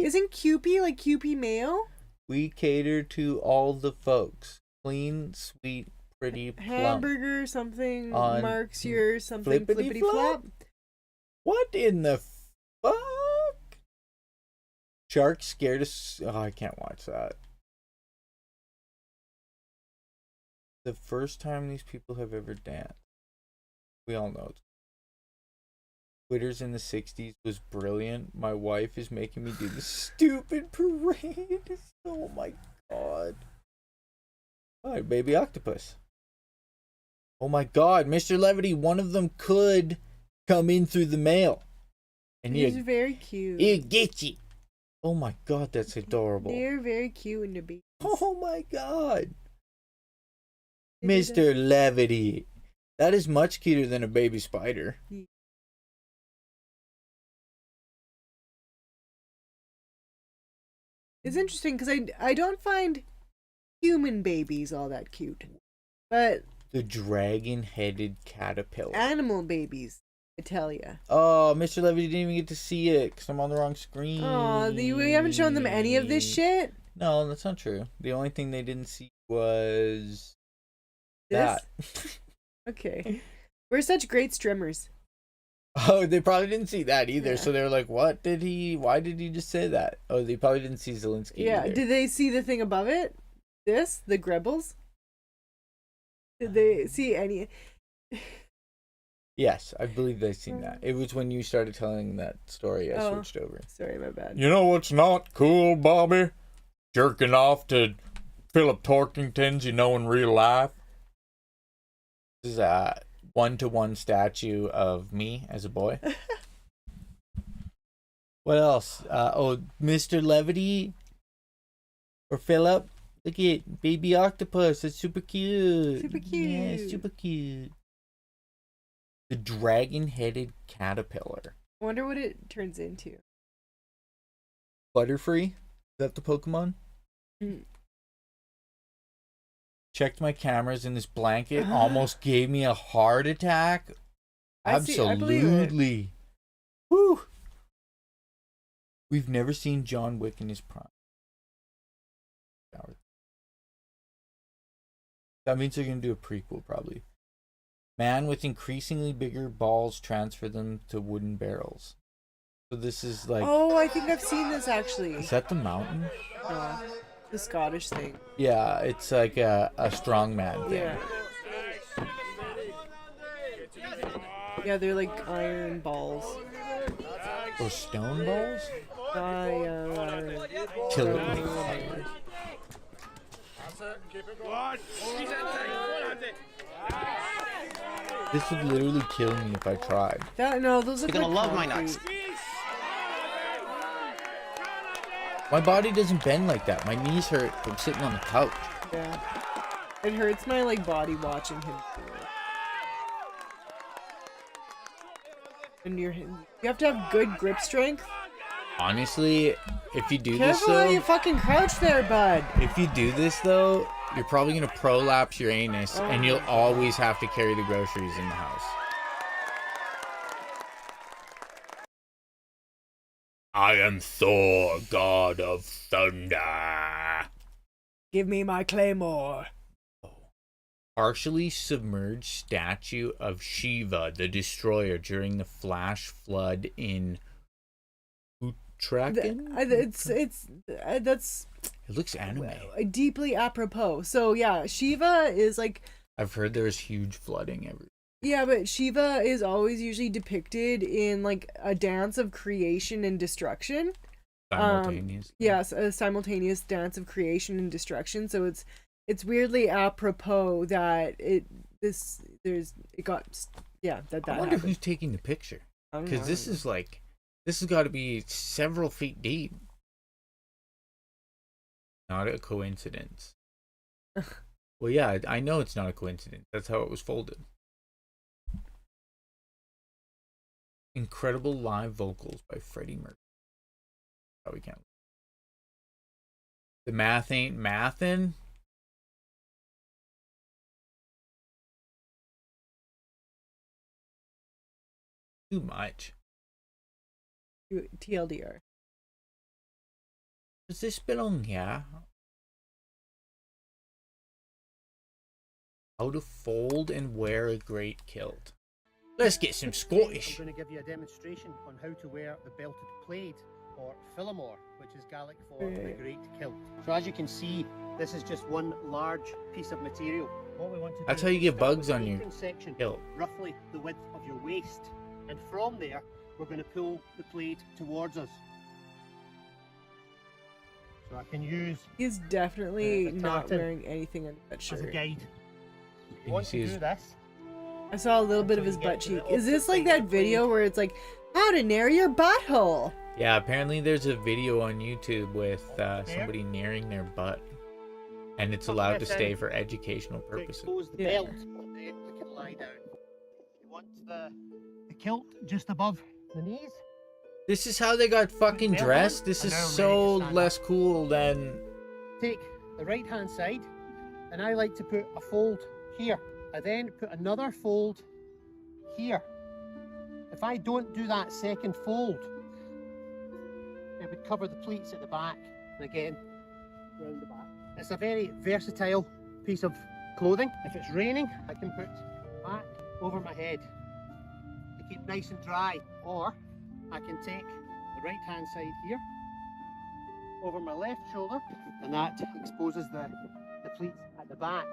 Isn't Cupie like Cupie Mayo? We cater to all the folks. Clean, sweet, pretty, plump. Hamburger something On marks your something flippity flop. What in the fuck? Shark scared us. Oh, I can't watch that. The first time these people have ever danced. We all know it. Twitter's in the 60s was brilliant. My wife is making me do this stupid parade. Oh my god. Alright, baby octopus. Oh my god, Mr. Levity, one of them could come in through the mail. And He's very cute. You get you. Oh my god, that's adorable. They're very cute in the beach. Oh my god. Mr. Levity. That is much cuter than a baby spider. It's interesting because I don't find human babies all that cute. But The dragon-headed caterpillar. animal babies, I tell ya. Oh, Mr. Levity didn't even get to see it because I'm on the wrong screen. Oh, we haven't shown them any of this shit? No, that's not true. The only thing they didn't see was This? that. Okay. We're such great streamers. Oh, they probably didn't see that either. Yeah. So they were like, why did he just say that? Oh, they probably didn't see Zelensky Yeah. either. Did they see the thing above it? This? The Grebels? Did they see any? Yes, I believe they've seen that. It was when you started telling that story I switched over. Sorry, my bad. You know what's not cool, Bobby? Jerking off to Philip Torkingtons you know in real life. This is a 1-to-1 statue of me as a boy. What else? Mr. Levity or Philip. Look at baby octopus. That's super cute. Super cute. Yeah, super cute. The dragon-headed caterpillar. I wonder what it turns into. Butterfree? Is that the Pokemon? Checked my cameras and this blanket almost gave me a heart attack. I believe it. Absolutely. Woo! We've never seen John Wick in his prime. That means they're going to do a prequel, probably. Man with increasingly bigger balls transfer them to wooden barrels. So this is like... Oh, I think I've seen this actually. Is that the mountain? The Scottish thing. Yeah, it's like a strongman thing. Yeah. Yeah, they're like iron balls. Or stone balls? Kill it with fire. This would literally kill me if I tried. No, those look You're gonna like love my concrete. nuts. My body doesn't bend like that. My knees hurt from sitting on the couch. Yeah. It hurts my like body watching him do it. And you have to have good grip strength. Honestly, if you do this Careful how though, you fucking crouch there, bud. if you do this though, you're probably gonna prolapse your anus, and you'll always have to carry the groceries in the house. I am Thor, god of thunder. Give me my claymore. Partially submerged statue of Shiva, the destroyer, during the flash flood in Uttarakhand. That's It looks anime. deeply apropos. So yeah, Shiva is like, I've heard there's huge flooding everywhere. yeah, but Shiva is always usually depicted in like a dance of creation and destruction. Simultaneous. Yes, a simultaneous dance of creation and destruction. So it's weirdly apropos that that I wonder who's taking the picture, because this has got to be several feet deep. Not a coincidence. Well, yeah, I know it's not a coincidence. That's how it was folded. Incredible live vocals by Freddie Mercury. Oh, we can't. The math ain't mathin'. Too much. TLDR. Does this belong here? How to fold and wear a great kilt. Let's get some Scottish. I'm going to give you a demonstration on how to wear the belted plaid, or philomore, which is Gaelic for the great kilt. So as you can see, this is just one large piece of material. What we want to That's do how you is get start bugs with on the your apron section, kilt. roughly the width of your waist, and from there we're going to pull the plaid towards us. So I can use. He's definitely the not tartan wearing anything under that shirt. as a guide. Can Once you you see do this, I saw a little bit of his Until you butt get to cheek. the Is this opposite like side of that the video blade. where it's like how to narrow your butthole? Yeah, apparently there's a video on YouTube with somebody nearing their butt, and it's allowed to stay for educational to purposes. expose the belt, then we can lie down. You want the kilt just above the knees. This is how they got fucking dressed. This is so less cool than. Take the right hand side, and I like to put a fold here. I then put another fold here. If I don't do that second fold, it would cover the pleats at the back, and again round the back. It's a very versatile piece of clothing. If it's raining, I can put back over my head to keep nice and dry, or I can take the right hand side here over my left shoulder, and that exposes the pleats at the back.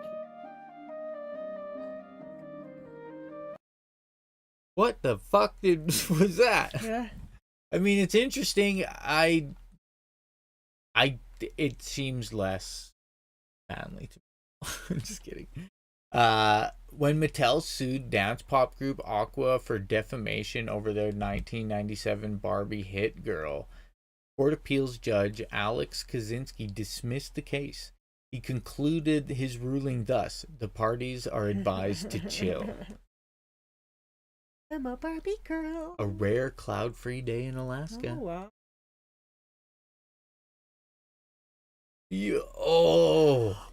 What the fuck was that? Yeah. I mean, it's interesting. It seems less manly to me. I'm just kidding. When Mattel sued dance pop group Aqua for defamation over their 1997 Barbie hit girl, Court Appeals Judge Alex Kaczynski dismissed the case. He concluded his ruling thus: the parties are advised to chill. I'm a Barbie girl. A rare cloud-free day in Alaska. Oh, wow.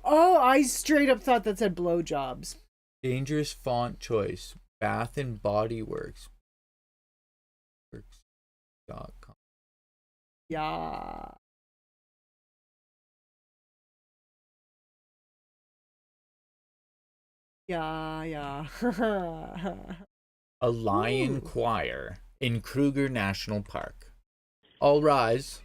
Oh, I straight up thought that said blowjobs. Dangerous font choice. Bath and Body Works. Works.com. Yeah. Yeah. A lion choir in Kruger National Park. All rise.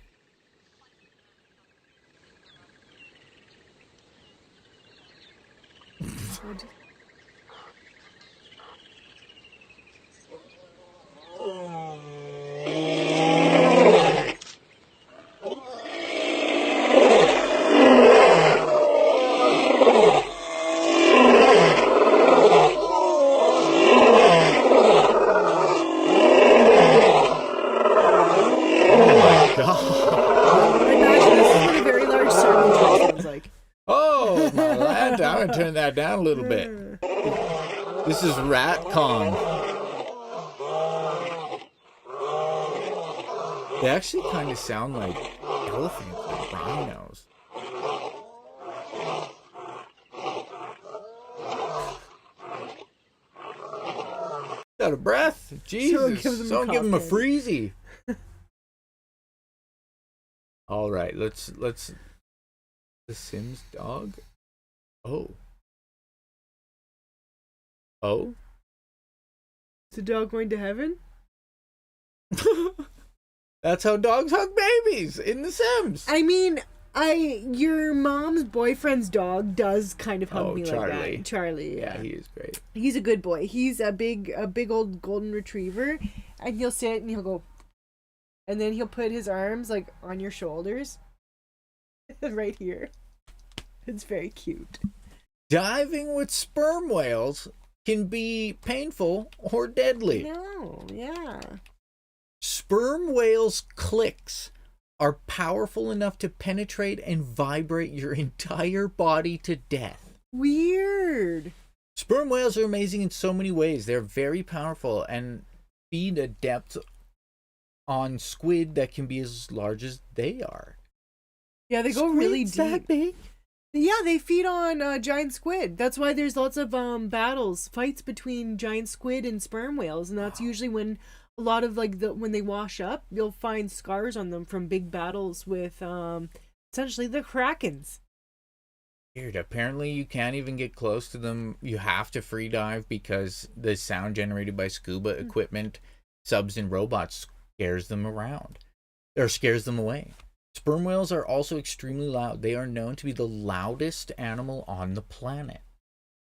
Oh, my lad, I'm going to turn that down a little bit. This is Rat Kong. They actually kind of sound like elephants or rhinos. Out of breath? Jesus. Don't give him a freezy. All right, let's the Sims dog. Oh. Is the dog going to heaven? That's how dogs hug babies in The Sims. I mean, your mom's boyfriend's dog does kind of hug me Charlie. like that. Charlie, yeah, he is great. He's a good boy. He's a big old golden retriever, and he'll sit and he'll go and then he'll put his arms like on your shoulders, right here. It's very cute. Diving with sperm whales can be painful or deadly. No, yeah. Sperm whales' clicks are powerful enough to penetrate and vibrate your entire body to death. Weird. Sperm whales are amazing in so many ways. They're very powerful and feed a depth on squid that can be as large as they are. Yeah, they go really Squid's that deep. big? Yeah, they feed on giant squid. That's why there's lots of fights between giant squid and sperm whales, and that's usually when a lot of when they wash up, you'll find scars on them from big battles with essentially the krakens. Weird. Apparently, you can't even get close to them. You have to free dive because the sound generated by scuba equipment, subs, and robots scares them away. Sperm whales are also extremely loud. They are known to be the loudest animal on the planet.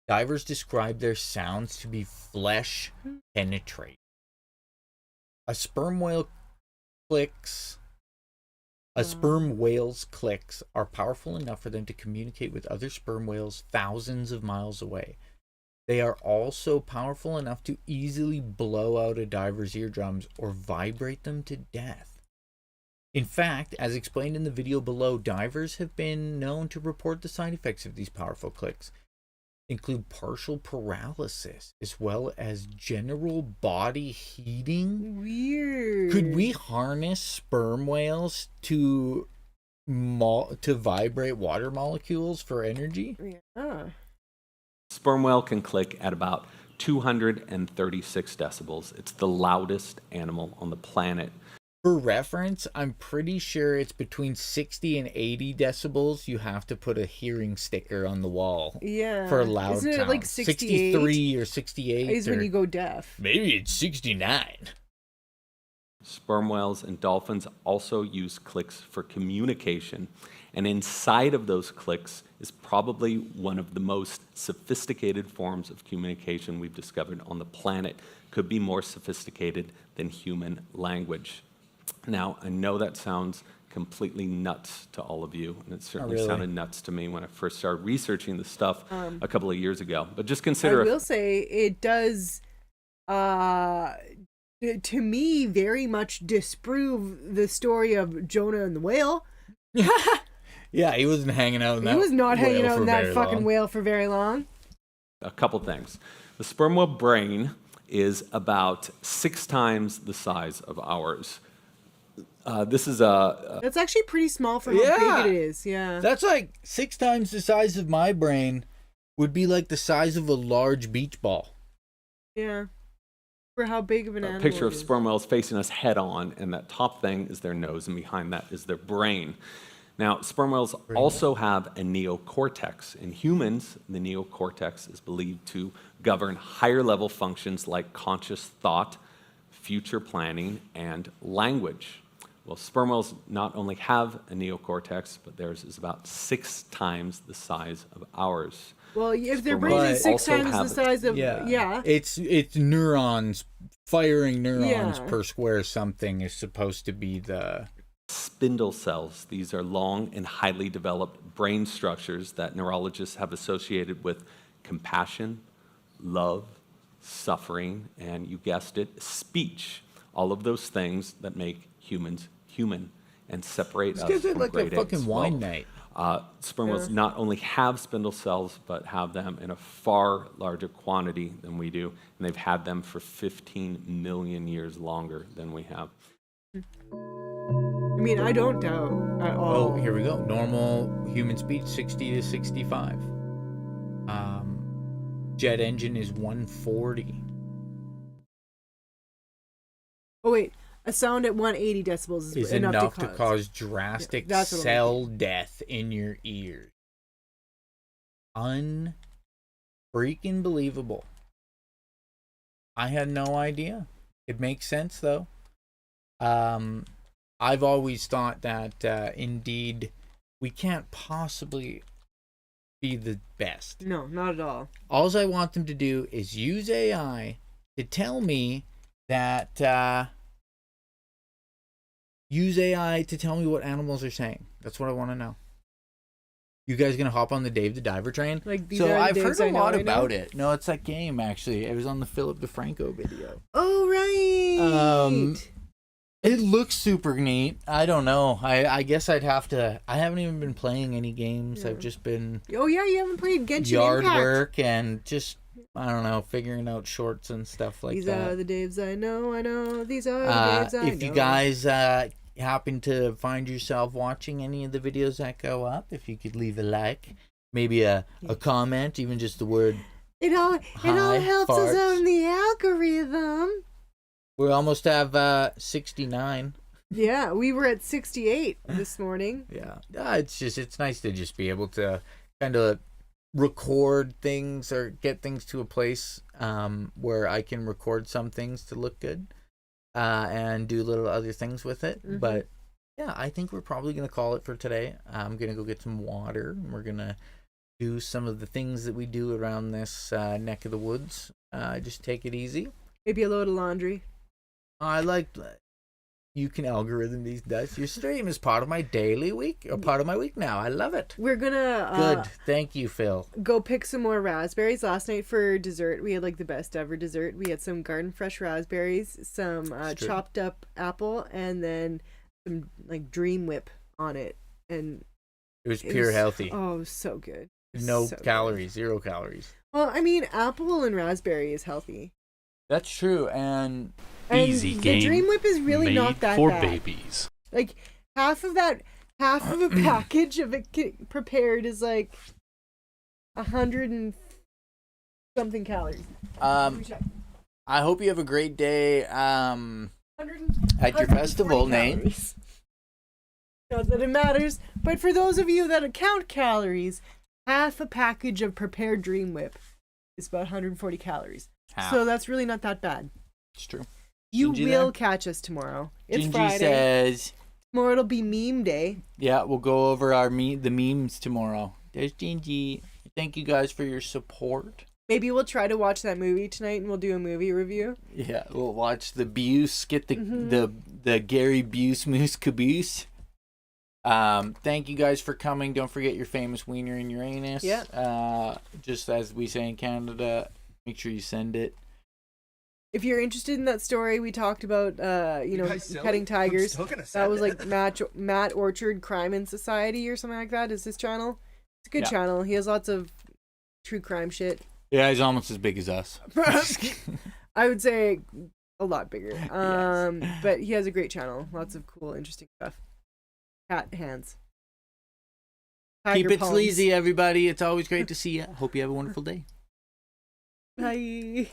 Divers describe their sounds to be flesh penetrating. A sperm whale's clicks are powerful enough for them to communicate with other sperm whales thousands of miles away. They are also powerful enough to easily blow out a diver's eardrums or vibrate them to death. In fact, as explained in the video below, divers have been known to report the side effects of these powerful clicks. Include partial paralysis as well as general body heating. Weird. Could we harness sperm whales to vibrate water molecules for energy? Yeah. Sperm whale can click at about 236 decibels. It's the loudest animal on the planet. For reference, I'm pretty sure it's between 60 and 80 decibels. You have to put a hearing sticker on the wall. Yeah. For loud Isn't it sound. like 68? 63 or 68. Is when you go deaf. Maybe it's 69. Sperm whales and dolphins also use clicks for communication. And inside of those clicks is probably one of the most sophisticated forms of communication we've discovered on the planet. Could be more sophisticated than human language. Now, I know that sounds completely nuts to all of you, and it certainly sounded nuts to me when I first started researching this stuff a couple of years ago. But just consider... I will say it does, to me, very much disprove the story of Jonah and the whale. Yeah, he wasn't hanging out in that. He was not hanging out in that fucking whale for very long. A couple things. The sperm whale brain is about 6 times the size of ours. This is That's actually pretty small for how big it is. Yeah. That's like 6 times the size of my brain. Would be like the size of a large beach ball. Yeah. For how big of an animal. A picture of it is. sperm whales facing us head on, and that top thing is their nose, and behind that is their brain. Now, sperm whales also have a neocortex. In humans, the neocortex is believed to govern higher level functions like conscious thought, future planning, and language. Well, sperm whales not only have a neocortex, but theirs is about 6 times the size of ours. Well, if their brain is 6 times the size of... Yeah. It's neurons, firing neurons per square something is supposed to be the... Spindle cells. These are long and highly developed brain structures that neurologists have associated with compassion, love, suffering, and you guessed it, speech. All of those things that make humans human and separate us from like great a fucking apes. wine night. Sperm whales not only have spindle cells, but have them in a far larger quantity than we do, and they've had them for 15 million years longer than we have. I mean, I don't doubt at all. Oh, here we go. Normal human speed, 60 to 65. Jet engine is 140. Oh, wait. A sound at 180 decibels is enough to cause drastic cell death in your ears. Unfreaking believable. I had no idea. It makes sense, though. I've always thought that, indeed, we can't possibly be the best. No, not at all. All I want them to do is use AI to tell me that Use AI to tell me what animals are saying. That's what I want to know. You guys gonna hop on the Dave the Diver train? Like, these so are the I've Daves heard a I know, lot I know? about it. No, it's that game actually. It was on the Philip DeFranco video. Oh right. It looks super neat. I don't know. I guess I'd have to. I haven't even been playing any games. Yeah. I've just been Oh yeah, you haven't played Genshin yard Impact. work and just I don't know, figuring out shorts and stuff like These that. are the Daves I know. These are the Daves I know. If you guys happen to find yourself watching any of the videos that go up, if you could leave a like, maybe a comment, even just the word. It all helps us out in the algorithm. We almost have 69. Yeah, we were at 68 this morning. Yeah, it's nice to just be able to kind of record things or get things to a place where I can record some things to look good and do little other things with it. Mm-hmm. But yeah, I think we're probably gonna call it for today. I'm gonna go get some water and we're gonna do some of the things that we do around this neck of the woods. Just take it easy. Maybe a load of laundry. I like you can algorithm these days. Your stream is part of my daily week, or part of my week now. I love it. We're gonna Good. Thank you, Phil. go pick some more raspberries. Last night for dessert, we had like the best ever dessert. We had some garden fresh raspberries, some chopped up apple, and then some like Dream Whip on it. And It was pure healthy. Oh, it was so good. No So calories, 0 calories. Well, I mean, apple and raspberry is healthy. That's true, and Easy game. The Dream Whip is really not that for bad. babies. Like half of a package of it prepared is like 100 and something calories. I hope you have a great day at your festival, Nate. Not that it matters, but for those of you that count calories, half a package of prepared Dream Whip is about 140 calories. Half. So that's really not that bad. It's true. You Jinjee will there? catch us tomorrow. It's Jinjee Friday. says, Tomorrow it'll be meme day. yeah, we'll go over the memes tomorrow. There's Jinjee. Thank you guys for your support. Maybe we'll try to watch that movie tonight and we'll do a movie review. Yeah, we'll watch the Buse, get the Gary Buse Moose Caboose. Thank you guys for coming. Don't forget your famous wiener in Uranus. Yeah. Just as we say in Canada, make sure you send it. If you're interested in that story, we talked about, petting tigers. That was like Matt Orchard Crime and Society or something like that. Is his channel? It's a good channel. He has lots of true crime shit. Yeah, he's almost as big as us. I would say a lot bigger. Yes. But he has a great channel. Lots of cool, interesting stuff. Cat hands. Keep Tiger it palms. sleazy, everybody. It's always great to see you. Hope you have a wonderful day. Bye.